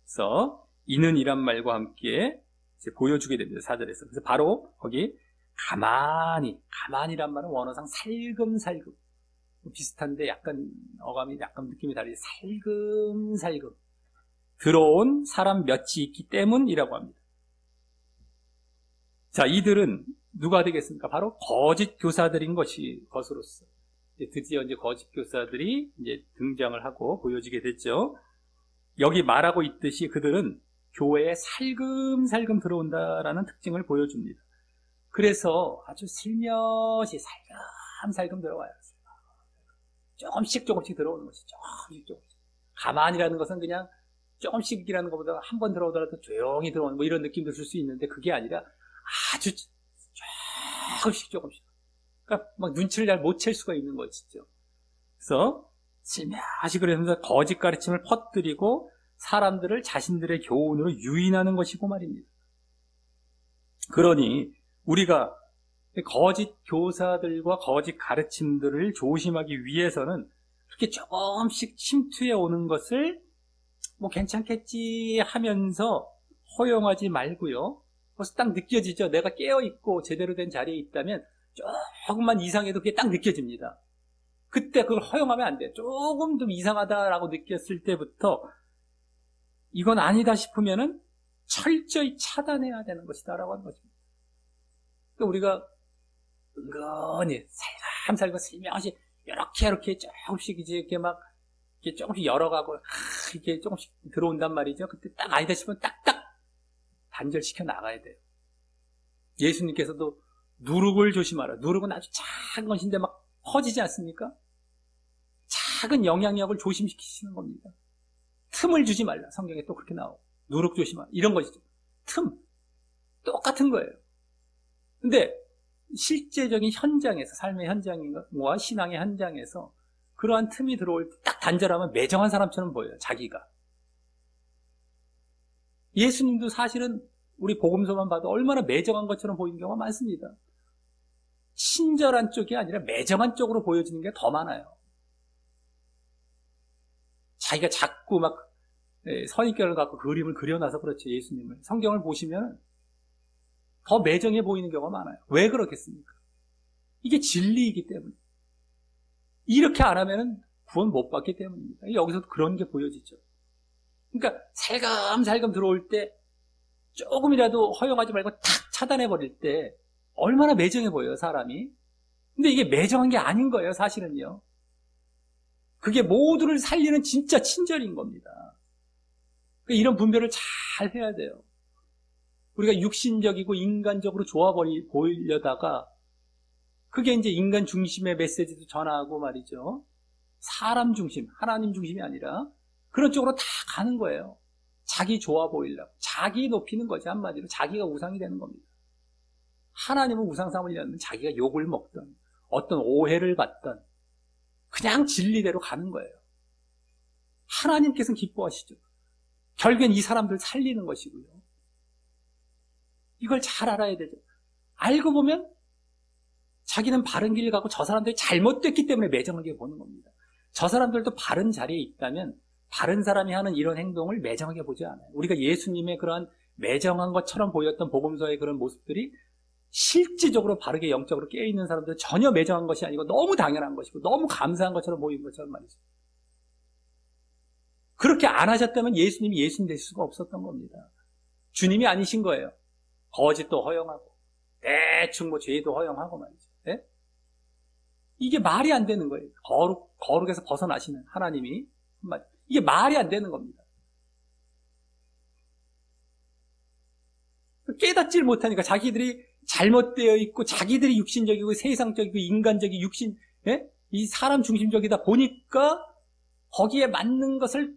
그래서 이는 이란 말과 함께 이제 보여주게 됩니다. 4절에서. 그래서 바로 거기 가만히란 말은 원어상 살금살금. 비슷한데 약간 어감이 약간 느낌이 다르지. 살금살금. 들어온 사람 몇이 있기 때문이라고 합니다. 자, 이들은 누가 되겠습니까? 바로 거짓 교사들인 것으로서. 드디어 이제 거짓 교사들이 이제 등장을 하고 보여지게 됐죠. 여기 말하고 있듯이 그들은 교회에 살금살금 들어온다라는 특징을 보여줍니다. 그래서 아주 슬며시 살금살금 들어와요. 조금씩 들어오는 것이 조금씩. 가만히라는 것은 그냥 조금씩이라는 것보다 한 번 들어오더라도 조용히 들어오는 이런 느낌도 줄 수 있는데 그게 아니라 아주 조금씩. 그러니까 막 눈치를 잘 못 챌 수가 있는 것이죠. 그래서 슬며시 그러면서 거짓 가르침을 퍼뜨리고 사람들을 자신들의 교훈으로 유인하는 것이고 말입니다. 그러니 우리가 거짓 교사들과 거짓 가르침들을 조심하기 위해서는 그렇게 조금씩 침투해 오는 것을 괜찮겠지 하면서 허용하지 말고요. 벌써 딱 느껴지죠. 내가 깨어있고 제대로 된 자리에 있다면 조금만 이상해도 그게 딱 느껴집니다. 그때 그걸 허용하면 안 돼요. 조금 좀 이상하다라고 느꼈을 때부터 이건 아니다 싶으면은 철저히 차단해야 되는 것이다라고 하는 것입니다. 그러니까 우리가 은근히 살금살금 슬며시 이렇게 조금씩 이제 이렇게 막 이렇게 조금씩 열어가고 이렇게 조금씩 들어온단 말이죠. 그때 딱 아니다 싶으면 딱딱 단절시켜 나가야 돼요. 예수님께서도 누룩을 조심하라. 누룩은 아주 작은 것인데 막 퍼지지 않습니까? 작은 영향력을 조심시키시는 겁니다. 틈을 주지 말라. 성경에 또 그렇게 나오고. 누룩 조심하라. 이런 것이죠. 틈. 똑같은 거예요. 근데 실제적인 현장에서, 삶의 현장과 신앙의 현장에서 그러한 틈이 들어올 때 딱 단절하면 매정한 사람처럼 보여요. 자기가. 예수님도 사실은 우리 복음서만 봐도 얼마나 매정한 것처럼 보이는 경우가 많습니다. 친절한 쪽이 아니라 매정한 쪽으로 보여지는 게 더 많아요. 자기가 자꾸 막 선입견을 갖고 그림을 그려놔서 그렇죠. 예수님을. 성경을 보시면 더 매정해 보이는 경우가 많아요. 왜 그렇겠습니까? 이게 진리이기 때문에. 이렇게 안 하면 구원 못 받기 때문입니다. 여기서도 그런 게 보여지죠. 그러니까 살금살금 들어올 때 조금이라도 허용하지 말고 탁 차단해버릴 때 얼마나 매정해 보여요, 사람이. 근데 이게 매정한 게 아닌 거예요, 사실은요. 그게 모두를 살리는 진짜 친절인 겁니다. 그러니까 이런 분별을 잘 해야 돼요. 우리가 육신적이고 인간적으로 좋아 보이려다가 그게 이제 인간 중심의 메시지도 전하고 말이죠. 사람 중심, 하나님 중심이 아니라 그런 쪽으로 다 가는 거예요. 자기 좋아 보이려고. 자기 높이는 거지, 한마디로. 자기가 우상이 되는 겁니다. 하나님은 우상 삼으려면 자기가 욕을 먹던, 어떤 오해를 받던, 그냥 진리대로 가는 거예요. 하나님께서는 기뻐하시죠. 결국엔 이 사람들 살리는 것이고요. 이걸 잘 알아야 되죠. 알고 보면 자기는 바른 길을 가고 저 사람들이 잘못됐기 때문에 매정하게 보는 겁니다. 저 사람들도 바른 자리에 있다면 바른 사람이 하는 이런 행동을 매정하게 보지 않아요. 우리가 예수님의 그러한 매정한 것처럼 보였던 복음서의 그런 모습들이 실질적으로 바르게 영적으로 깨어있는 사람들은 전혀 매정한 것이 아니고 너무 당연한 것이고 너무 감사한 것처럼 보이는 것처럼 말이죠. 그렇게 안 하셨다면 예수님이 예수님 될 수가 없었던 겁니다. 주님이 아니신 거예요. 거짓도 허용하고 대충 뭐 죄도 허용하고 말이죠. 네? 이게 말이 안 되는 거예요. 거룩에서 벗어나시는 하나님이 이게 말이 안 되는 겁니다. 깨닫지를 못하니까 자기들이 잘못되어 있고 자기들이 육신적이고 세상적이고 인간적이고 이 사람 중심적이다 보니까 거기에 맞는 것을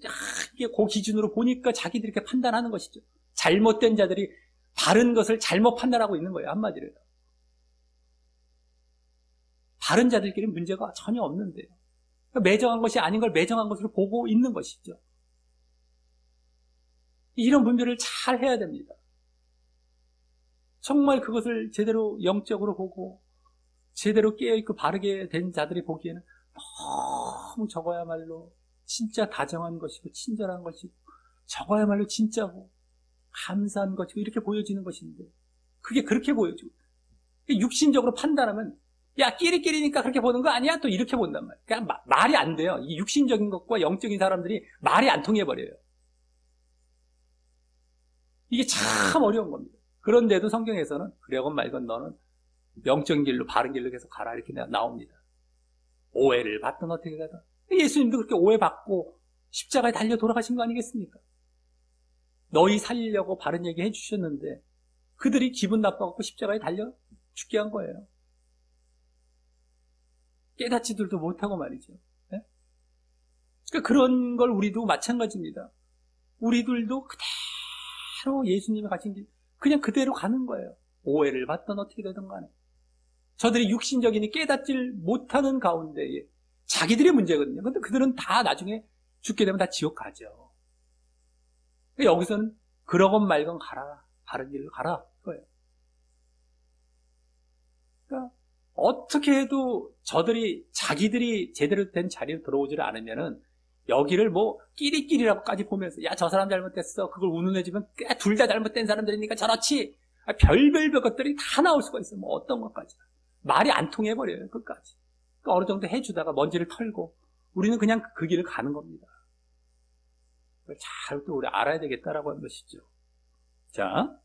이게 그 기준으로 보니까 자기들이 이렇게 판단하는 것이죠. 잘못된 자들이 바른 것을 잘못 판단하고 있는 거예요, 한마디로. 바른 자들끼리 문제가 전혀 없는데요. 그러니까 매정한 것이 아닌 걸 매정한 것으로 보고 있는 것이죠. 이런 분별을 잘 해야 됩니다. 정말 그것을 제대로 영적으로 보고 제대로 깨어있고 바르게 된 자들이 보기에는 너무 저거야말로 진짜 다정한 것이고 친절한 것이고 저거야말로 진짜고 감사한 것이고 이렇게 보여지는 것인데 그게 그렇게 보여지고 육신적으로 판단하면 야 끼리끼리니까 그렇게 보는 거 아니야? 또 이렇게 본단 말이에요. 그러니까 말이 안 돼요. 이 육신적인 것과 영적인 사람들이 말이 안 통해버려요. 이게 참 어려운 겁니다. 그런데도 성경에서는 그래건 말건 너는 영적인 길로 바른 길로 계속 가라 이렇게 나옵니다. 오해를 받든 어떻게 가든 예수님도 그렇게 오해받고 십자가에 달려 돌아가신 거 아니겠습니까? 너희 살리려고 바른 얘기 해주셨는데 그들이 기분 나빠갖고 십자가에 달려 죽게 한 거예요. 깨닫지들도 못하고 말이죠. 네? 그러니까 그런 걸 우리도 마찬가지입니다. 우리들도 그대로 예수님이 가신 길 그냥 그대로 가는 거예요. 오해를 받든 어떻게 되든 간에. 저들이 육신적이니 깨닫질 못하는 가운데에 자기들의 문제거든요. 근데 그들은 다 나중에 죽게 되면 다 지옥 가죠. 여기서는 그러건 말건 가라. 바른 길로 가라. 그거예요. 그러니까 어떻게 해도 자기들이 제대로 된 자리로 들어오지를 않으면은 여기를 뭐 끼리끼리라고까지 보면서 야 저 사람 잘못됐어. 그걸 운운해주면 둘 다 잘못된 사람들이니까 저렇지. 별별 것들이 다 나올 수가 있어요. 뭐 어떤 것까지. 말이 안 통해버려요. 끝까지. 그러니까 어느 정도 해주다가 먼지를 털고 우리는 그냥 그 길을 가는 겁니다. 그걸 잘 또 우리 알아야 되겠다라고 하는 것이죠. 자,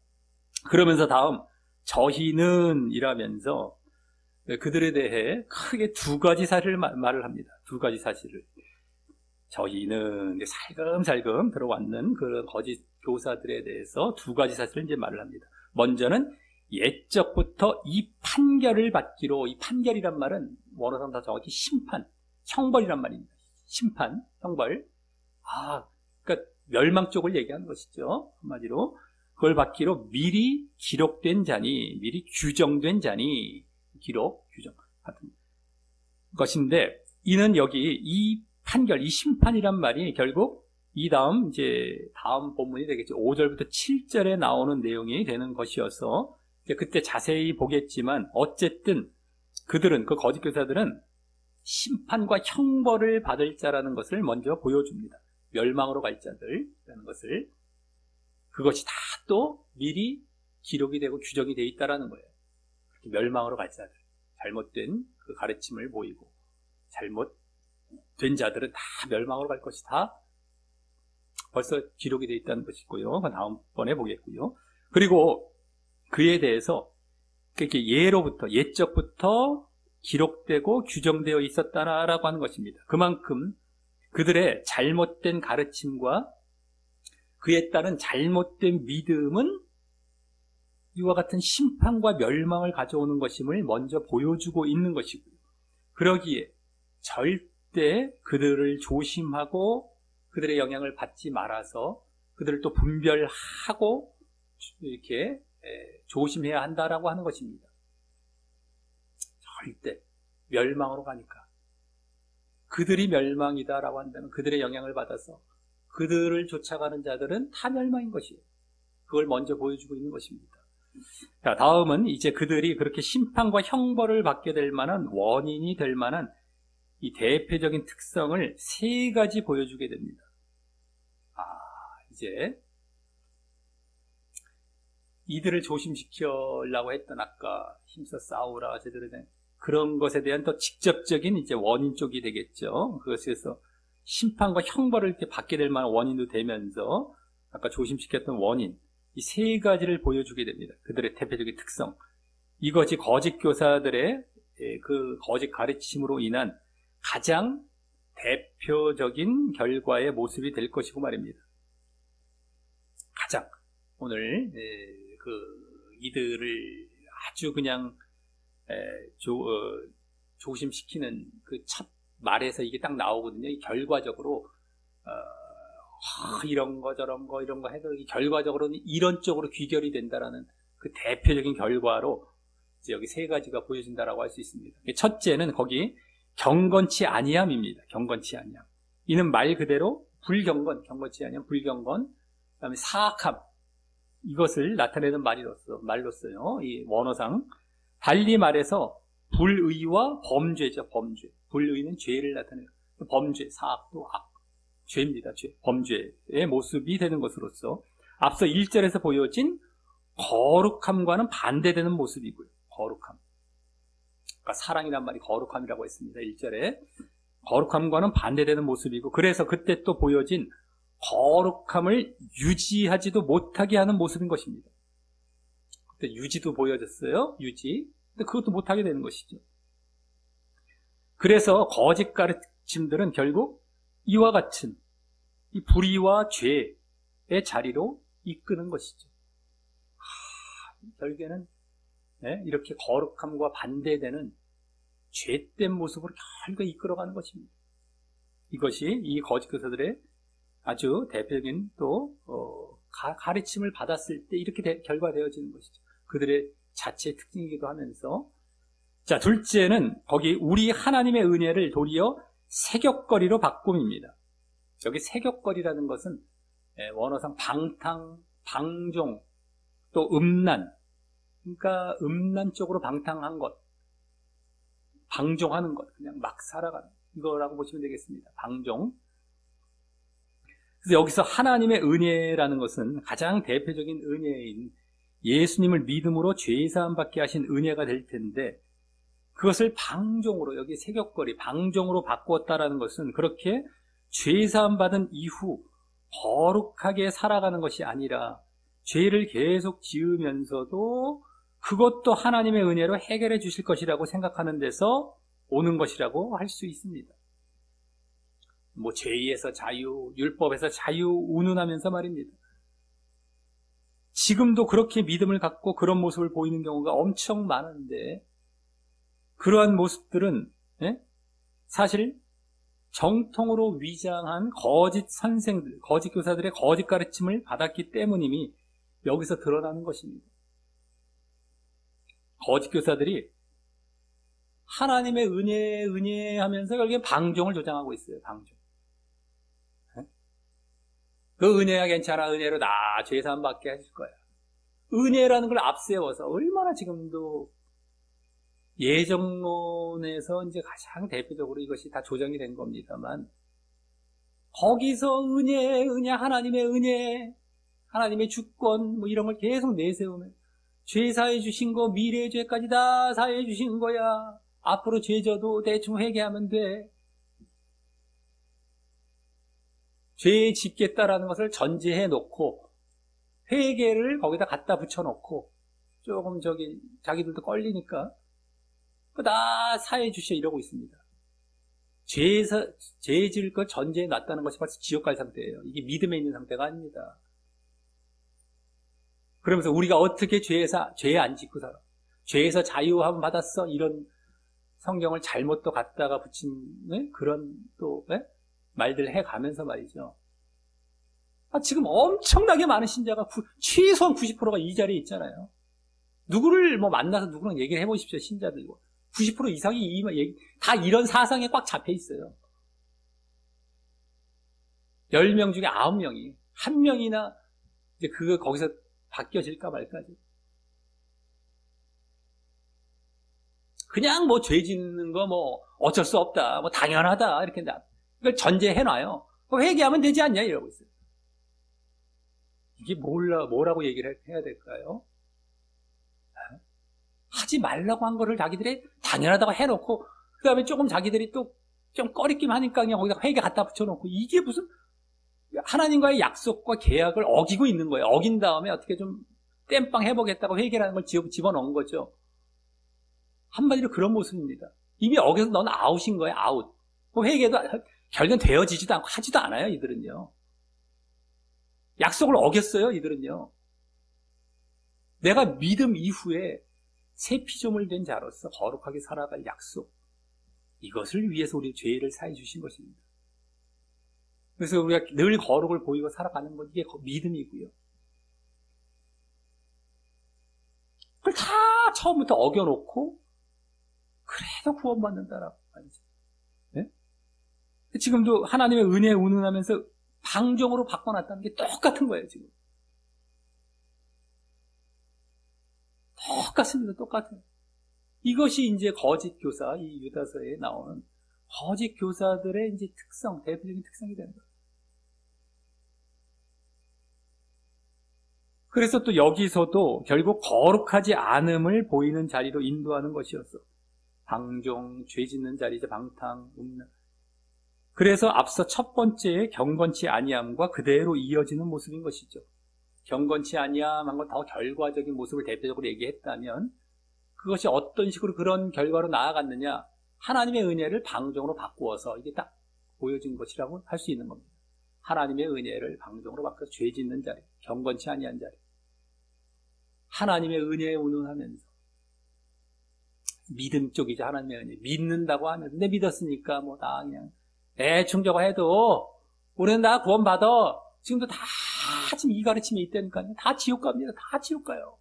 그러면서 다음 저희는 이라면서 그들에 대해 크게 두 가지 사실을 말을 합니다. 두 가지 사실을. 저희는 살금살금 들어왔는 그런 거짓 교사들에 대해서 두 가지 사실을 이제 말을 합니다. 먼저는 옛적부터 이 판결을 받기로, 이 판결이란 말은 원어상 다 정확히 심판, 형벌이란 말입니다. 심판, 형벌. 그러니까 멸망 쪽을 얘기하는 것이죠. 한마디로 그걸 받기로 미리 기록된 자니, 미리 규정된 자니, 규정 같은 것인데, 이는 여기 이 판결, 이 심판이란 말이 결국 이 다음 본문이 되겠죠. 5절부터 7절에 나오는 내용이 되는 것이어서 그때 자세히 보겠지만, 어쨌든 그들은, 그 거짓 교사들은 심판과 형벌을 받을 자라는 것을 먼저 보여줍니다. 멸망으로 갈 자들이라는 것을. 그것이 다 또 미리 기록이 되고 규정이 되어 있다라는 거예요. 그렇게 멸망으로 갈 자들, 잘못된 그 가르침을 보이고 잘못된 자들은 다 멸망으로 갈 것이 다 벌써 기록이 되어 있다는 것이고요. 다음번에 보겠고요. 그리고 그에 대해서 그렇게 옛적부터 기록되고 규정되어 있었다라고 하는 것입니다. 그만큼 그들의 잘못된 가르침과 그에 따른 잘못된 믿음은 이와 같은 심판과 멸망을 가져오는 것임을 먼저 보여주고 있는 것이고요. 그러기에 절대 그들을 조심하고 그들의 영향을 받지 말아서 그들을 또 분별하고 이렇게 조심해야 한다라고 하는 것입니다. 절대 멸망으로 가니까, 그들이 멸망이다라고 한다면 그들의 영향을 받아서 그들을 쫓아가는 자들은 다 멸망인 것이에요. 그걸 먼저 보여주고 있는 것입니다. 자, 다음은 이제 그들이 그렇게 심판과 형벌을 받게 될 만한 원인이 될 만한 이 대표적인 특성을 3가지 보여주게 됩니다. 이제 이들을 조심시키려고 했던 아까 힘써 싸우라 제대로 된 그런 것에 대한 더 직접적인 이제 원인 쪽이 되겠죠. 그것에서 심판과 형벌을 이렇게 받게 될 만한 원인도 되면서 아까 조심시켰던 원인, 이 3가지를 보여주게 됩니다. 그들의 대표적인 특성. 이것이 거짓 교사들의 그 거짓 가르침으로 인한 가장 대표적인 결과의 모습이 될 것이고 말입니다. 가장 오늘 이들을 아주 그냥 조심시키는 그 첫 말에서 이게 딱 나오거든요. 결과적으로 이런 거 저런 거 이런 거 해서 결과적으로는 이런 쪽으로 귀결이 된다라는 그 대표적인 결과로 이제 여기 3가지가 보여진다라고 할 수 있습니다. 첫째는 거기 경건치 아니함입니다. 경건치 아니함. 이는 말 그대로 불경건, 경건치 아니함, 불경건. 그다음에 사악함. 이것을 나타내는 말로써요. 이 원어상 달리 말해서 불의와 범죄죠. 범죄. 불의는 죄를 나타내요. 범죄, 사악도 죄입니다. 죄, 범죄의 모습이 되는 것으로서 앞서 1절에서 보여진 거룩함과는 반대되는 모습이고요. 거룩함. 그러니까 사랑이란 말이 거룩함이라고 했습니다. 1절에. 거룩함과는 반대되는 모습이고, 그래서 그때 또 보여진 거룩함을 유지하지도 못하게 하는 모습인 것입니다. 그때 유지도 보여졌어요. 유지. 근데 그것도 못하게 되는 것이죠. 그래서 거짓 가르침들은 결국 이와 같은 이 불의와 죄의 자리로 이끄는 것이죠. 결국에는 이렇게 거룩함과 반대되는 죄된 모습으로 결국에 이끌어가는 것입니다. 이것이 이 거짓 교사들의 아주 대표적인 또 가르침을 받았을 때 이렇게 결과되어지는 것이죠. 그들의 자체의 특징이기도 하면서, 자, 둘째는 거기 우리 하나님의 은혜를 도리어 세격거리로 바꿈입니다. 여기 세격거리라는 것은 원어상 방탕, 방종, 또 음란, 그러니까 음란 쪽으로 방탕한 것, 방종하는 것, 그냥 막 살아가는 이거라고 보시면 되겠습니다. 방종. 그래서 여기서 하나님의 은혜라는 것은 가장 대표적인 은혜인 예수님을 믿음으로 죄사함 받게 하신 은혜가 될 텐데, 그것을 방종으로, 여기 세격거리, 방종으로 바꾸었다라는 것은 그렇게 죄사함 받은 이후 거룩하게 살아가는 것이 아니라 죄를 계속 지으면서도 그것도 하나님의 은혜로 해결해 주실 것이라고 생각하는 데서 오는 것이라고 할 수 있습니다. 뭐 죄에서 자유, 율법에서 자유 운운하면서 말입니다. 지금도 그렇게 믿음을 갖고 그런 모습을 보이는 경우가 엄청 많은데, 그러한 모습들은 사실 정통으로 위장한 거짓 선생들, 거짓 교사들의 거짓 가르침을 받았기 때문임이 여기서 드러나는 것입니다. 거짓 교사들이 하나님의 은혜 하면서 결국엔 방종을 조장하고 있어요. 방종. 그 은혜야 괜찮아. 은혜로 나 죄사함 받게 해줄 거야. 은혜라는 걸 앞세워서 얼마나 지금도 예정론에서 이제 가장 대표적으로 이것이 다 조정이 된 겁니다만, 거기서 은혜, 하나님의 은혜, 하나님의 주권, 뭐 이런 걸 계속 내세우면, 죄 사해 주신 거, 미래의 죄까지 다 사해 주신 거야. 앞으로 죄 져도 대충 회개하면 돼. 죄 짓겠다라는 것을 전제해 놓고, 회개를 거기다 붙여 놓고, 조금 자기들도 걸리니까, 다 사해 주셔 이러고 있습니다. 죄 지을 걸 전제해 놨다는 것이 벌써 지옥 갈 상태예요. 이게 믿음에 있는 상태가 아닙니다. 그러면서 우리가 어떻게 죄 안 짓고 살아? 죄에서 자유함 받았어? 이런 성경을 잘못 또 갖다가 붙인 그런 또 말들 해가면서 말이죠. 지금 엄청나게 많은 신자가 최소한 90%가 이 자리에 있잖아요. 누구를 만나서 누구랑 얘기를 해보십시오. 신자들과 90% 이상이 다 이런 사상에 꽉 잡혀 있어요. 10명 중에 9명이 한 명이나 이제 거기서 바뀌어질까 말까지. 그냥 죄 짓는 거 어쩔 수 없다, 당연하다 이렇게 이걸 전제해 놔요. 회개하면 되지 않냐 이러고 있어요. 이게 뭐라고 얘기를 해야 될까요? 하지 말라고 한 거를 자기들이 당연하다고 해놓고, 그 다음에 조금 자기들이 또 좀 꺼리낌 하니까 그냥 거기다 회개 갖다 붙여놓고, 이게 무슨 하나님과의 약속과 계약을 어기고 있는 거예요. 어긴 다음에 어떻게 좀 땜빵 해보겠다고 회개라는 걸 집어넣은 거죠. 한마디로 그런 모습입니다. 이미 어겨서 넌 아웃인 거예요. 아웃. 회개도 결국은 되어지지도 않고 하지도 않아요. 이들은요. 약속을 어겼어요. 이들은요. 내가 믿음 이후에 새 피조물 된 자로서 거룩하게 살아갈 약속, 이것을 위해서 우리 죄를 사해 주신 것입니다. 그래서 우리가 늘 거룩을 보이고 살아가는 것, 이게 믿음이고요. 그걸 다 처음부터 어겨놓고 그래도 구원받는다라고 말이죠. 네? 지금도 하나님의 은혜에 운운하면서 방종으로 바꿔놨다는 게 똑같은 거예요. 지금 똑같습니다. 똑같아요. 이것이 이제 거짓 교사, 이 유다서에 나오는 거짓 교사들의 이제 특성, 대표적인 특성이 된다. 그래서 또 여기서도 결국 거룩하지 않음을 보이는 자리로 인도하는 것이었어. 방종, 죄 짓는 자리죠. 방탕, 음란. 그래서 앞서 첫 번째 경건치 아니함과 그대로 이어지는 모습인 것이죠. 경건치 아니함한 건 더 결과적인 모습을 대표적으로 얘기했다면, 그것이 어떤 식으로 그런 결과로 나아갔느냐, 하나님의 은혜를 방종으로 바꾸어서 이게 딱 보여진 것이라고 할 수 있는 겁니다. 하나님의 은혜를 방종으로 바꿔서 죄 짓는 자리, 경건치 아니한 자리, 하나님의 은혜에 운운하면서 믿음 쪽이죠. 하나님의 은혜 믿는다고 하면서, 내 믿었으니까 다 그냥 대충 저거 해도 우리는 다 구원받아. 지금도 다 지금 이 가르침이 있다니까요. 다 지옥 갑니다. 다 지옥 가요.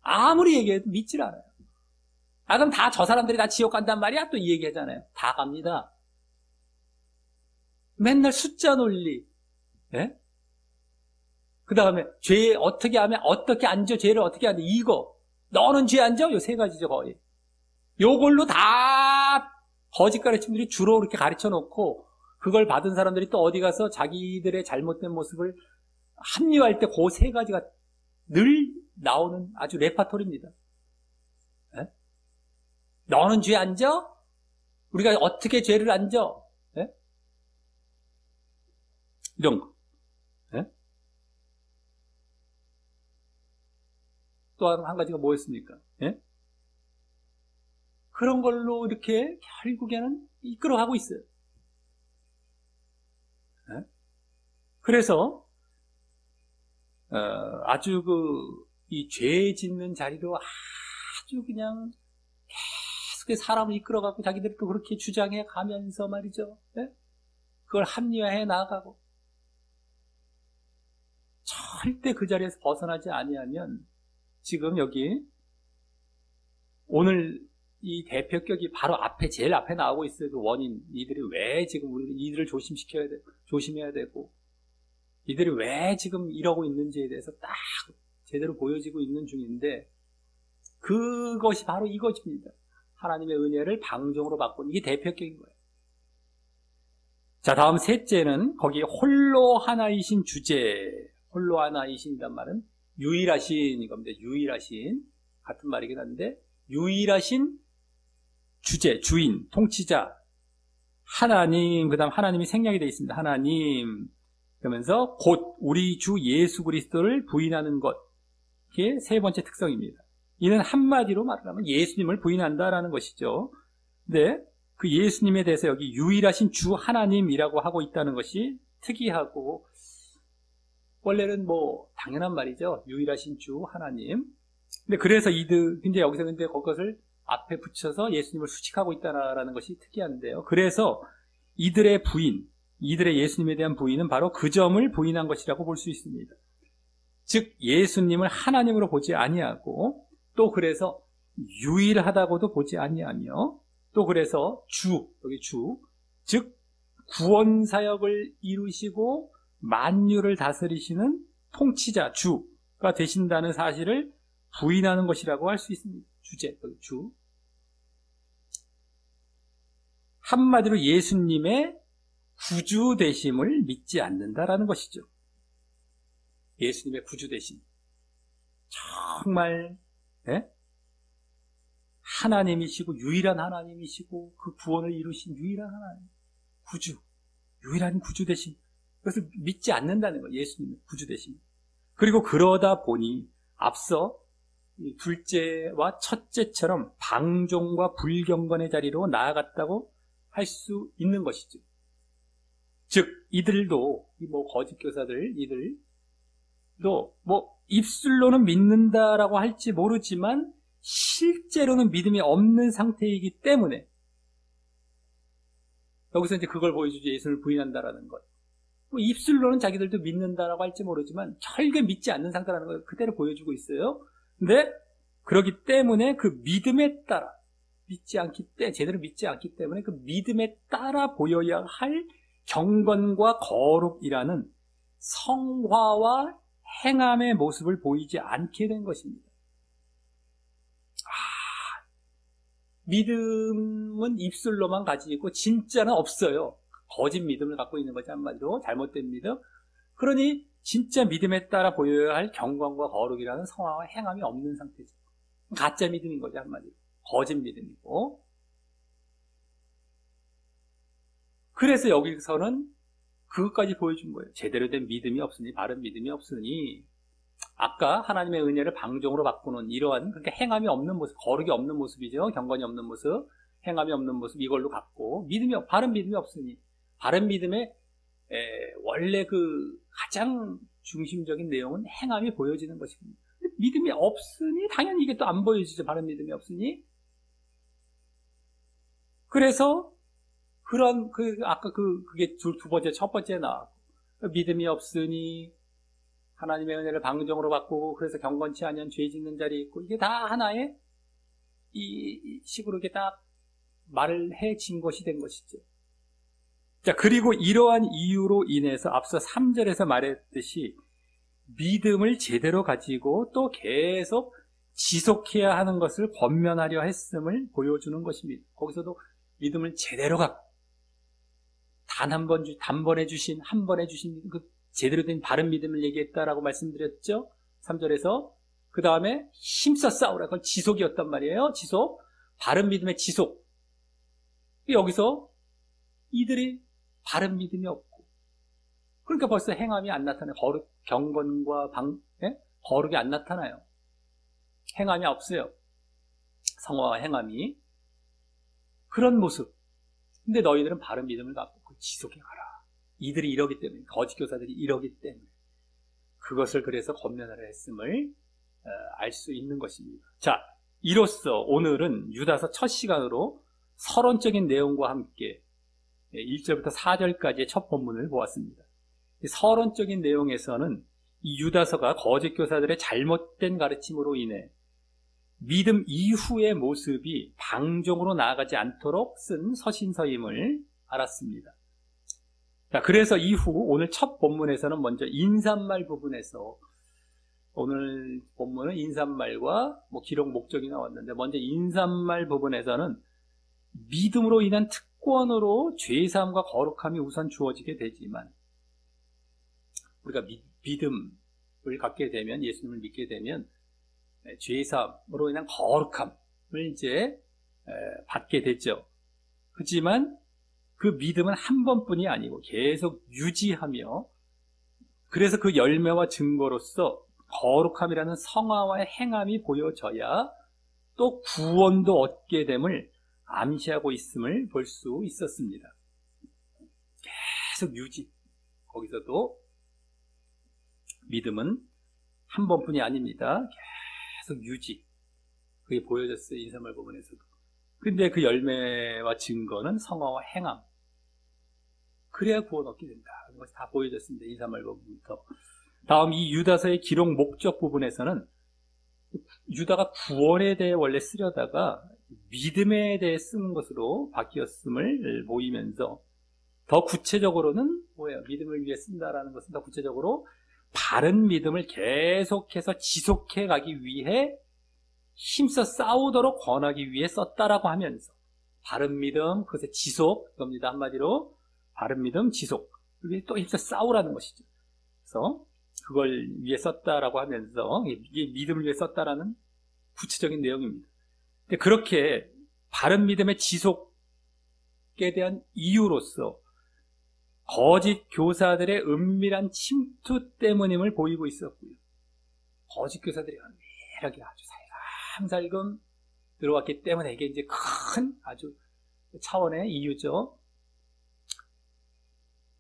아무리 얘기해도 믿질 않아요. 그럼 다 저 사람들이 다 지옥 간단 말이야? 또 이 얘기 하잖아요. 다 갑니다. 맨날 숫자 논리. 예? 그 다음에 죄 어떻게 하면 어떻게 안 져? 죄를 어떻게 하냐? 이거. 너는 죄 안 져? 요 세 가지죠, 거의. 요걸로 다 거짓 가르침들이 주로 그렇게 가르쳐 놓고, 그걸 받은 사람들이 또 어디 가서 자기들의 잘못된 모습을 합리화할 때 그 세 가지가 늘 나오는 아주 레파토리입니다. 예? 너는 죄 안 져? 우리가 어떻게 죄를 안 져? 예? 이런 거. 예? 또 한 가지가 뭐였습니까? 예? 그런 걸로 이렇게 결국에는 이끌어가고 있어요. 예? 그래서 아주 이 죄 짓는 자리로 아주 그냥 계속 사람을 이끌어가고 자기들이 또 그렇게 주장해 가면서 말이죠. 네? 그걸 합리화해 나가고 절대 그 자리에서 벗어나지 아니하면 지금 여기 오늘 이 대표격이 바로 앞에 제일 앞에 나오고 있어요. 그 원인, 이들이 왜 지금 이들을 조심해야 되고 이들이 왜 지금 이러고 있는지에 대해서 딱 제대로 보여지고 있는 중인데 그것이 바로 이것입니다. 하나님의 은혜를 방종으로 바꾸는 이게 대표격인 거예요. 자, 다음 셋째는 거기에 홀로 하나이신 주제, 홀로 하나이신이란 말은 유일하신 이겁니다. 유일하신 같은 말이긴 한데 유일하신 주제, 주인, 통치자 하나님, 그 다음 하나님이 생략이 되어 있습니다. 하나님 그러면서 곧 우리 주 예수 그리스도를 부인하는 것, 이게 세 번째 특성입니다. 이는 한마디로 말하면 예수님을 부인한다라는 것이죠. 근데 그 예수님에 대해서 여기 유일하신 주 하나님이라고 하고 있다는 것이 특이하고 원래는 뭐 당연한 말이죠. 유일하신 주 하나님. 근데 그래서 근데 여기서 근데 그것을 앞에 붙여서 예수님을 수식하고 있다라는 것이 특이한데요. 그래서 이들의 부인, 이들의 예수님에 대한 부인은 바로 그 점을 부인한 것이라고 볼 수 있습니다. 즉 예수님을 하나님으로 보지 아니하고 또 그래서 유일하다고도 보지 아니하며 또 그래서 여기 즉 구원 사역을 이루시고 만유를 다스리시는 통치자 주가 되신다는 사실을 부인하는 것이라고 할 수 있습니다. 주. 한마디로 예수님의 구주 되심을 믿지 않는다라는 것이죠. 예수님의 구주 되심. 정말 하나님이시고 유일한 하나님이시고 그 구원을 이루신 유일한 하나님. 유일한 구주 되심. 그것을 믿지 않는다는 거예요. 예수님의 구주 되심. 그리고 그러다 보니 앞서 둘째와 첫째처럼 방종과 불경건의 자리로 나아갔다고 할 수 있는 것이죠. 즉 이들도 거짓 교사들 이들도 입술로는 믿는다라고 할지 모르지만 실제로는 믿음이 없는 상태이기 때문에 여기서 이제 그걸 보여주죠. 예수를 부인한다라는 것. 입술로는 자기들도 믿는다라고 할지 모르지만 절대 믿지 않는 상태라는 걸 그대로 보여주고 있어요. 근데 그렇기 때문에 그 믿음에 따라 제대로 믿지 않기 때문에 그 믿음에 따라 보여야 할 경건과 거룩이라는 성화와 행함의 모습을 보이지 않게 된 것입니다. 믿음은 입술로만 가지고 진짜는 없어요. 거짓 믿음을 갖고 있는 거지, 한마디로 잘못된 믿음. 그러니 진짜 믿음에 따라 보여야 할 경건과 거룩이라는 성화와 행함이 없는 상태죠. 가짜 믿음인 거죠, 한마디로. 거짓 믿음이고. 그래서 여기서는 그것까지 보여준 거예요. 제대로 된 믿음이 없으니, 바른 믿음이 없으니 아까 하나님의 은혜를 방종으로 바꾸는 이러한 그러니까 행함이 없는 모습, 거룩이 없는 모습이죠. 경건이 없는 모습, 행함이 없는 모습 이걸로 갖고 바른 믿음이 없으니 바른 믿음의 원래 그 가장 중심적인 내용은 행함이 보여지는 것입니다. 믿음이 없으니 당연히 이게 또 안 보여지죠. 바른 믿음이 없으니. 그래서 아까 그게 두 번째, 첫 번째 나왔고 믿음이 없으니 하나님의 은혜를 방종으로 바꾸고 그래서 경건치 않은 죄 짓는 자리에 있고 이게 다 하나의 이 식으로 이게 다 말을 해진 것이 된 것이죠. 자, 그리고 이러한 이유로 인해서 앞서 3절에서 말했듯이 믿음을 제대로 가지고 또 계속 지속해야 하는 것을 권면하려 했음을 보여주는 것입니다. 거기서도 믿음을 제대로 갖고 한 번에 주신 그 제대로 된 바른 믿음을 얘기했다라고 말씀드렸죠. 3절에서 그 다음에 힘써 싸우라. 그건 지속이었단 말이에요. 지속. 바른 믿음의 지속. 여기서 이들이 바른 믿음이 없고 그러니까 벌써 행함이 안 나타나요. 경건과 거룩이 안 나타나요. 행함이 없어요. 성화와 행함이. 그런 모습. 근데 너희들은 바른 믿음을 갖고 지속해 가라. 이들이 이러기 때문에, 거짓 교사들이 이러기 때문에. 그것을 그래서 권면하려 했음을 알 수 있는 것입니다. 자, 이로써 오늘은 유다서 첫 시간으로 서론적인 내용과 함께 1절부터 4절까지의 첫 본문을 보았습니다. 서론적인 내용에서는 이 유다서가 거짓 교사들의 잘못된 가르침으로 인해 믿음 이후의 모습이 방종으로 나아가지 않도록 쓴 서신서임을 알았습니다. 자, 그래서 이후 오늘 첫 본문에서는 먼저 인사말 부분에서, 오늘 본문은 인사말과 기록 목적이 나왔는데, 먼저 인사말 부분에서는 믿음으로 인한 특권으로 죄사함과 거룩함이 우선 주어지게 되지만, 우리가 믿음을 갖게 되면, 예수님을 믿게 되면 죄사함으로 인한 거룩함을 이제 받게 되죠. 하지만 그 믿음은 한 번뿐이 아니고 계속 유지하며, 그래서 그 열매와 증거로서 거룩함이라는 성화와 행함이 보여져야 또 구원도 얻게 됨을 암시하고 있음을 볼 수 있었습니다. 계속 유지. 거기서도 믿음은 한 번뿐이 아닙니다. 계속 유지. 그게 보여졌어요. 인사말 부분에서도. 근데 그 열매와 증거는 성화와 행함. 그래야 구원 얻게 된다. 그런 것이 다 보여졌습니다. 인사말 부분부터. 다음 이 유다서의 기록 목적 부분에서는 유다가 구원에 대해 원래 쓰려다가 믿음에 대해 쓰는 것으로 바뀌었음을 보이면서, 더 구체적으로는 뭐예요? 믿음을 위해 쓴다라는 것은 더 구체적으로 바른 믿음을 계속해서 지속해 가기 위해 힘써 싸우도록 권하기 위해 썼다라고 하면서, 바른 믿음, 그것의 지속, 겁니다. 한마디로 바른 믿음, 지속. 그게 또 힘써 싸우라는 것이죠. 그래서 그걸 위해 썼다라고 하면서, 이게 믿음을 위해 썼다라는 구체적인 내용입니다. 근데 그렇게 바른 믿음의 지속에 대한 이유로서 거짓 교사들의 은밀한 침투 때문임을 보이고 있었고요. 거짓 교사들이 은밀하게 아주 살금살금 들어왔기 때문에 이게 이제 큰 아주 차원의 이유죠.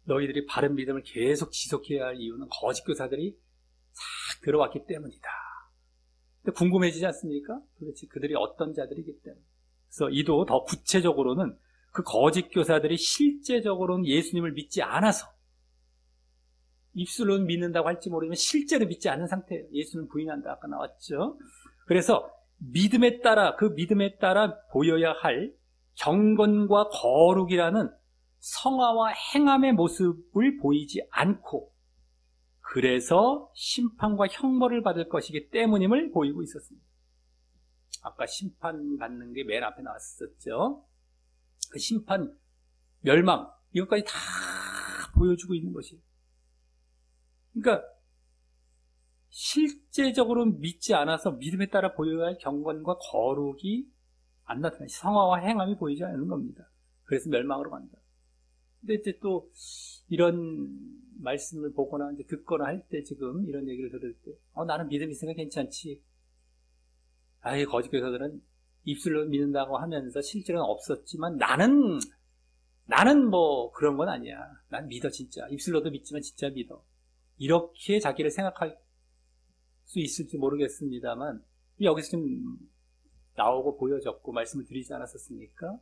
너희들이 바른 믿음을 계속 지속해야 할 이유는 거짓 교사들이 싹 들어왔기 때문이다. 근데 궁금해지지 않습니까? 도대체 그들이 어떤 자들이기 때문에. 그래서 이도 더 구체적으로는 그 거짓 교사들이 실제적으로는 예수님을 믿지 않아서, 입술로는 믿는다고 할지 모르지만 실제로 믿지 않는 상태예요. 예수는 부인한다. 아까 나왔죠. 그래서 믿음에 따라, 그 믿음에 따라 보여야 할 경건과 거룩이라는 성화와 행함의 모습을 보이지 않고, 그래서 심판과 형벌을 받을 것이기 때문임을 보이고 있었습니다. 아까 심판받는 게 맨 앞에 나왔었죠. 그 심판, 멸망, 이것까지 다 보여주고 있는 것이에요. 그러니까 실제적으로 믿지 않아서 믿음에 따라 보여야 할 경건과 거룩이 안 나타나요. 성화와 행함이 보이지 않는 겁니다. 그래서 멸망으로 간다. 근데 이제 또 이런 말씀을 보거나 이제 듣거나 할 때, 지금 이런 얘기를 들을 때, 나는 믿음이 있으니까 괜찮지. 아예 거짓 교사들은 입술로 믿는다고 하면서 실제로는 없었지만 나는 뭐 그런 건 아니야. 난 믿어, 진짜. 입술로도 믿지만 진짜 믿어. 이렇게 자기를 생각할 수 있을지 모르겠습니다만, 여기서 좀 나오고 보여졌고 말씀을 드리지 않았었습니까?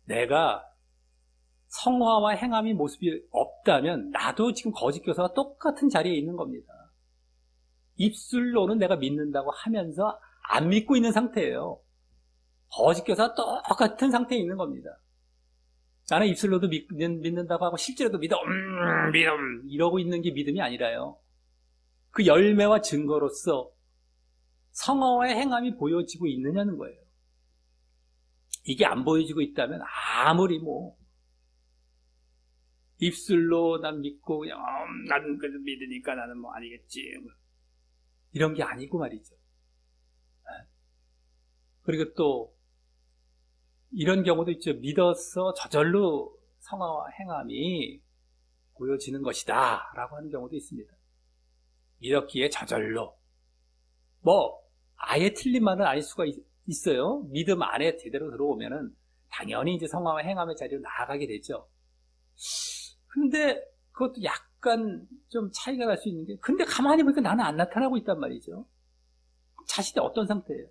내가 성화와 행함이 모습이 없다면 나도 지금 거짓 교사와 똑같은 자리에 있는 겁니다. 입술로는 내가 믿는다고 하면서 안 믿고 있는 상태예요. 거짓 교사와 똑같은 상태에 있는 겁니다. 나는 입술로도 믿는다고 하고 실제로도 믿음 이러고 있는 게 믿음이 아니라요. 그 열매와 증거로서 성화와의 행함이 보여지고 있느냐는 거예요. 이게 안 보여지고 있다면 아무리 입술로 난 믿고 그냥 나는 그래도 믿으니까 나는 뭐 아니겠지, 이런 게 아니고 말이죠. 그리고 또 이런 경우도 있죠. 믿어서 저절로 성화와 행함이 보여지는 것이다 라고 하는 경우도 있습니다. 믿었기에 저절로, 아예 틀린 말은 아닐 수가 있어요. 믿음 안에 제대로 들어오면은 당연히 이제 성화와 행함의 자리로 나아가게 되죠. 근데 그것도 약간 약간 좀 차이가 날 수 있는 게, 근데 가만히 보니까 나는 안 나타나고 있단 말이죠. 자신이 어떤 상태예요?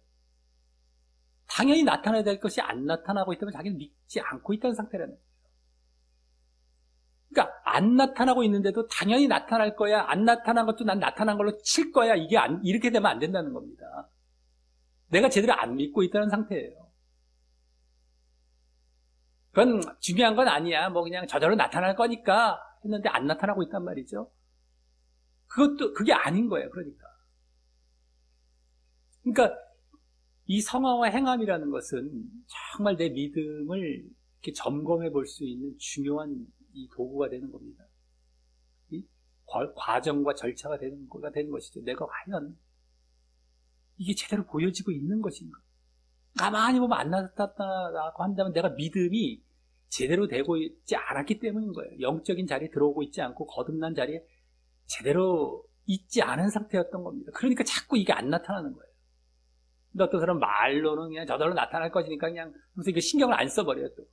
당연히 나타나야 될 것이 안 나타나고 있다면 자기는 믿지 않고 있다는 상태라는 거예요. 그러니까 안 나타나고 있는데도 당연히 나타날 거야, 안 나타난 것도 난 나타난 걸로 칠 거야, 이렇게 되면 안 된다는 겁니다. 내가 제대로 안 믿고 있다는 상태예요. 그건 중요한 건 아니야. 뭐 그냥 저절로 나타날 거니까 했는데 안 나타나고 있단 말이죠. 그게 아닌 거예요. 그러니까 이 성화와 행함이라는 것은 정말 내 믿음을 이렇게 점검해 볼 수 있는 중요한 이 도구가 되는 겁니다. 이 과정과 절차가 되는 것이죠. 내가 과연 이게 제대로 보여지고 있는 것인가? 가만히 보면 안 나타났다고 한다면 내가 믿음이 제대로 되고 있지 않았기 때문인 거예요. 영적인 자리에 들어오고 있지 않고 거듭난 자리에 제대로 있지 않은 상태였던 겁니다. 그러니까 자꾸 이게 안 나타나는 거예요. 근데 어떤 사람은 말로는 그냥 저절로 나타날 것이니까 그냥 무슨 이게 신경을 안 써버려요, 또.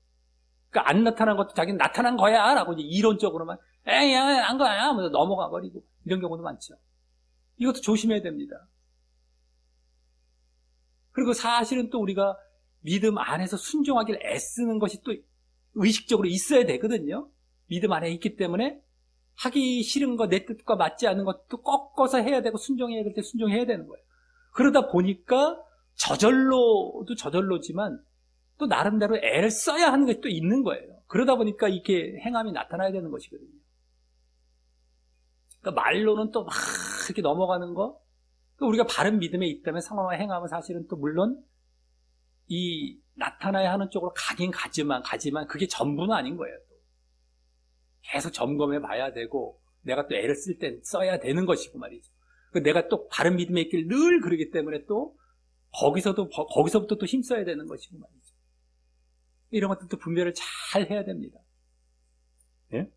그러니까 안 나타난 것도 자기는 나타난 거야 라고 이제 이론적으로만 에이, 안 거야 하면서 넘어가 버리고 이런 경우도 많죠. 이것도 조심해야 됩니다. 그리고 사실은 또 우리가 믿음 안에서 순종하기를 애쓰는 것이 또 의식적으로 있어야 되거든요. 믿음 안에 있기 때문에 하기 싫은 거, 내 뜻과 맞지 않는 것도 꺾어서 해야 되고 순종해야 될 때 순종해야 되는 거예요. 그러다 보니까 저절로도 저절로지만 또 나름대로 애를 써야 하는 것이 또 있는 거예요. 그러다 보니까 이렇게 행함이 나타나야 되는 것이거든요. 그러니까 말로는 또 막 이렇게 넘어가는 거, 우리가 바른 믿음에 있다면 성화와 행함은 사실은 또 물론 이 나타나야 하는 쪽으로 가긴 가지만 그게 전부는 아닌 거예요. 또. 계속 점검해 봐야 되고 내가 또 애를 쓸 땐 써야 되는 것이고 말이죠. 내가 또 바른 믿음에 있길 늘 그러기 때문에 또 거기서부터 또 힘써야 되는 것이고 말이죠. 이런 것들도 분별을 잘 해야 됩니다. 예?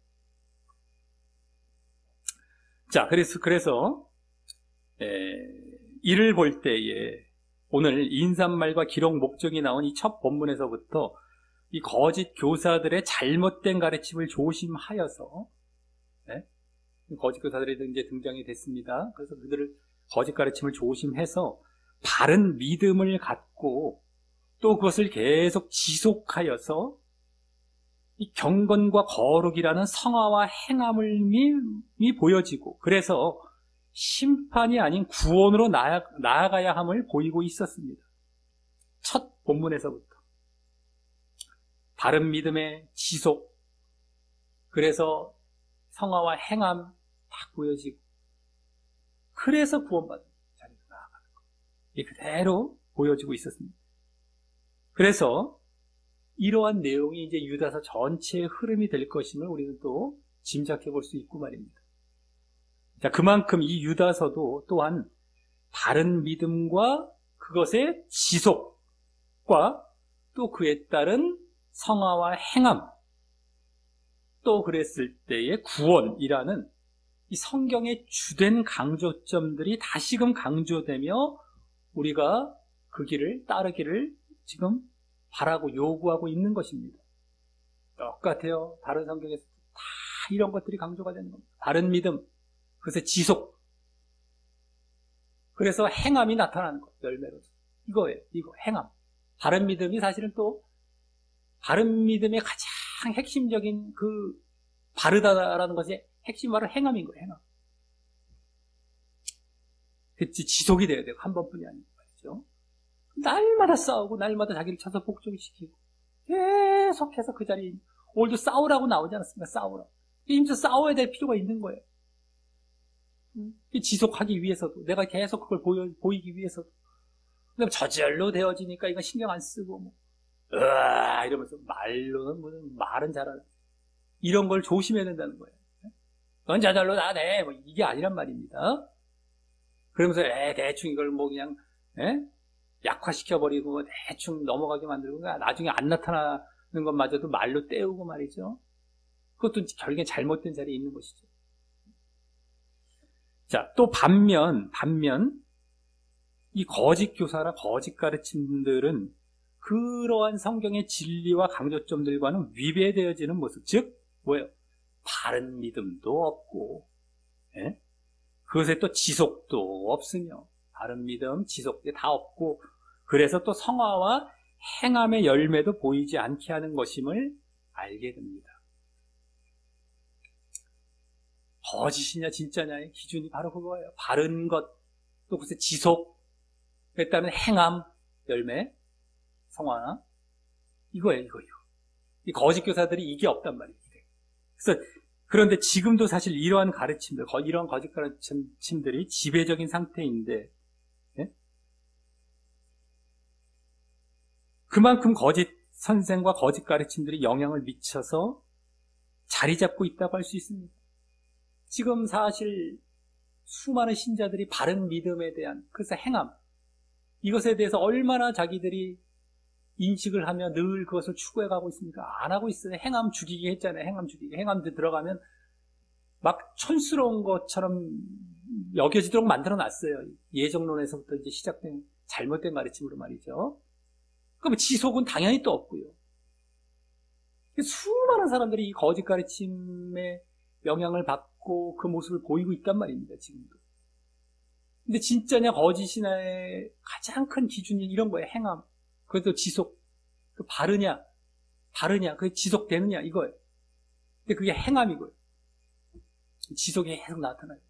자, 그래서 이를 볼 때에 오늘 인사말과 기록 목적이 나온 이 첫 본문에서부터 이 거짓 교사들의 잘못된 가르침을 조심하여서, 거짓 교사들이 이제 등장이 됐습니다. 그래서 그들을 거짓 가르침을 조심해서 바른 믿음을 갖고 또 그것을 계속 지속하여서 이 경건과 거룩이라는 성화와 행함이 보여지고 그래서 심판이 아닌 구원으로 나아가야 함을 보이고 있었습니다. 첫 본문에서부터 바른 믿음의 지속, 그래서 성화와 행함 딱 보여지고 그래서 구원받는 자리로 나아가는 것, 이게 그대로 보여지고 있었습니다. 그래서 이러한 내용이 이제 유다서 전체의 흐름이 될 것임을 우리는 또 짐작해 볼 수 있고 말입니다. 자, 그만큼 이 유다서도 또한 바른 믿음과 그것의 지속과 또 그에 따른 성화와 행함, 또 그랬을 때의 구원이라는 이 성경의 주된 강조점들이 다시금 강조되며 우리가 그 길을 따르기를 지금 바라고 요구하고 있는 것입니다. 똑같아요. 다른 성경에서 다 이런 것들이 강조가 되는 겁니다. 바른 믿음, 그것의 지속, 그래서 행함이 나타나는 것, 열매로서. 이거예요. 이거 행함. 바른 믿음이 사실은 또 바른 믿음의 가장 핵심적인 그 바르다라는 것의 핵심 바로 행함인 거예요. 행함. 그치, 지속이 돼야 되고 한 번뿐이 아니고 말이죠. 날마다 싸우고 날마다 자기를 쳐서 복종시키고 계속해서 그 자리에 오늘도 싸우라고 나오지 않았습니까? 싸우라고. 힘써 싸워야 될 필요가 있는 거예요. 지속하기 위해서도, 내가 계속 그걸 보이기 위해서도. 그다음에 저절로 되어지니까 이건 신경 안 쓰고 뭐 이러면서 말로는 무슨 말은 잘하는, 이런 걸 조심해야 된다는 거예요. 넌 저절로 다 돼, 뭐 이게 아니란 말입니다. 그러면서 대충 이걸 뭐 그냥 약화시켜버리고 대충 넘어가게 만들고 나중에 안 나타나는 것마저도 말로 때우고 말이죠. 그것도 결국엔 잘못된 자리에 있는 것이죠. 자, 또 반면 이 거짓 교사나 거짓 가르침들은 그러한 성경의 진리와 강조점들과는 위배되어지는 모습, 즉 뭐예요? 바른 믿음도 없고, 예? 그것에 또 지속도 없으며, 바른 믿음, 지속도 다 없고, 그래서 또 성화와 행함의 열매도 보이지 않게 하는 것임을 알게 됩니다. 거짓이냐 진짜냐의 기준이 바로 그거예요. 바른 것, 또 그것의 지속에 따른 행함, 열매, 성화, 이거예요. 이 거짓 교사들이 이게 없단 말이에요. 그래서 그런데 지금도 사실 이러한 가르침들, 이러한 거짓 가르침들이 지배적인 상태인데, 예? 그만큼 거짓 선생과 거짓 가르침들이 영향을 미쳐서 자리 잡고 있다고 할 수 있습니다. 지금 사실 수많은 신자들이 바른 믿음에 대한, 그래서 행함, 이것에 대해서 얼마나 자기들이 인식을 하며 늘 그것을 추구해 가고 있습니까? 안 하고 있어요. 행함 죽이기 했잖아요. 행함 죽이기. 행함 들어가면 막 촌스러운 것처럼 여겨지도록 만들어 놨어요. 예정론에서부터 이제 시작된 잘못된 가르침으로 말이죠. 그럼 지속은 당연히 또 없고요. 수많은 사람들이 이 거짓 가르침에 영향을 받고 그 모습을 보이고 있단 말입니다. 지금도. 근데 진짜냐 거짓이냐의 가장 큰 기준이 이런 거예요. 행함. 그것도 지속. 그 바르냐, 그게 지속되느냐 이거예요. 근데 그게 행함이고요. 지속이 계속 나타나요.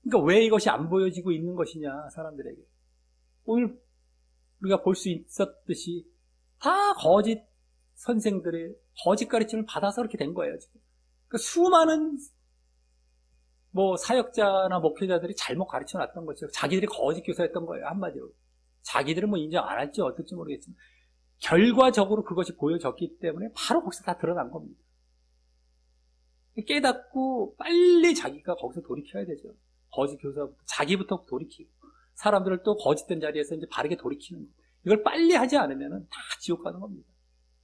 그러니까 왜 이것이 안 보여지고 있는 것이냐, 사람들에게. 오늘 우리가 볼 수 있었듯이 다 거짓 선생들의 거짓 가르침을 받아서 그렇게 된 거예요, 지금. 그러니까 수많은 사역자나 목회자들이 잘못 가르쳐 놨던 거죠. 자기들이 거짓 교사였던 거예요, 한마디로. 자기들은 인정 안 할지 어떨지 모르겠지만 결과적으로 그것이 보여졌기 때문에 바로 거기서 다 드러난 겁니다. 깨닫고 빨리 자기가 거기서 돌이켜야 되죠. 거짓 교사부터, 자기부터 돌이키고 사람들을 또 거짓된 자리에서 이제 바르게 돌이키는 거. 이걸 빨리 하지 않으면 다 지옥 가는 겁니다.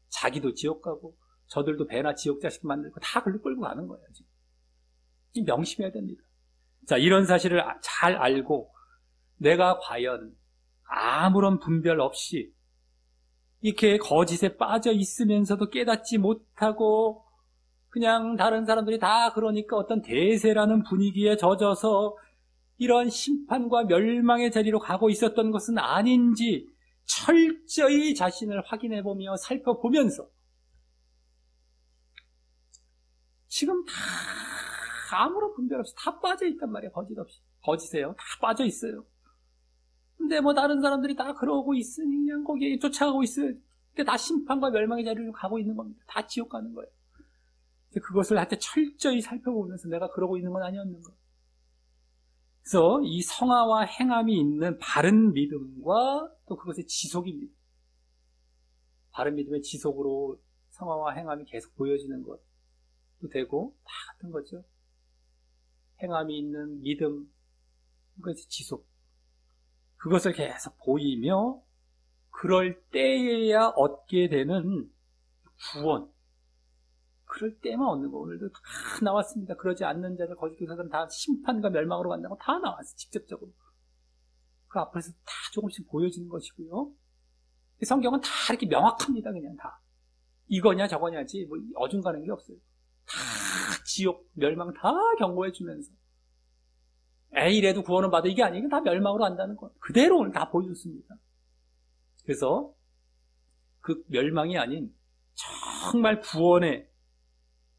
자기도 지옥 가고 저들도 배나 지옥 자식 만들고 다 글로 끌고 가는 거예요. 지금 명심해야 됩니다. 자, 이런 사실을 잘 알고 내가 과연 아무런 분별 없이 이렇게 거짓에 빠져 있으면서도 깨닫지 못하고 그냥 다른 사람들이 다 그러니까 어떤 대세라는 분위기에 젖어서 이런 심판과 멸망의 자리로 가고 있었던 것은 아닌지 철저히 자신을 확인해보며 살펴보면서 지금 다 아무런 분별 없이 다 빠져 있단 말이에요. 거짓 없이. 거짓에요. 다 빠져 있어요. 근데 다른 사람들이 다 그러고 있으니 그냥 거기에 쫓아가고 있어요. 근데 다 심판과 멸망의 자리로 가고 있는 겁니다. 다 지옥 가는 거예요. 그것을 하여튼 철저히 살펴보면서 내가 그러고 있는 건 아니었는가. 그래서 이 성화와 행함이 있는 바른 믿음과 또 그것의 지속입니다. 바른 믿음의 지속으로 성화와 행함이 계속 보여지는 것도 되고 다 같은 거죠. 행함이 있는 믿음, 그것의 지속. 그것을 계속 보이며 그럴 때에야 얻게 되는 구원. 그럴 때만 얻는 거. 오늘도 다 나왔습니다. 그러지 않는 자들, 거짓 교사들은 다 심판과 멸망으로 간다고 다 나왔어요. 직접적으로. 그 앞에서 다 조금씩 보여지는 것이고요. 성경은 다 이렇게 명확합니다. 그냥 다. 이거냐 저거냐지 어중간한 게 없어요. 다 지옥, 멸망 다 경고해 주면서 이래도 구원은 받아 이게 아니고 다 멸망으로 간다는 것. 그대로 오늘 다 보여줬습니다. 그래서 그 멸망이 아닌 정말 구원의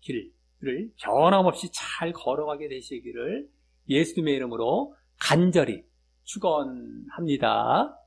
길을 변함없이 잘 걸어가게 되시기를 예수님의 이름으로 간절히 축원합니다.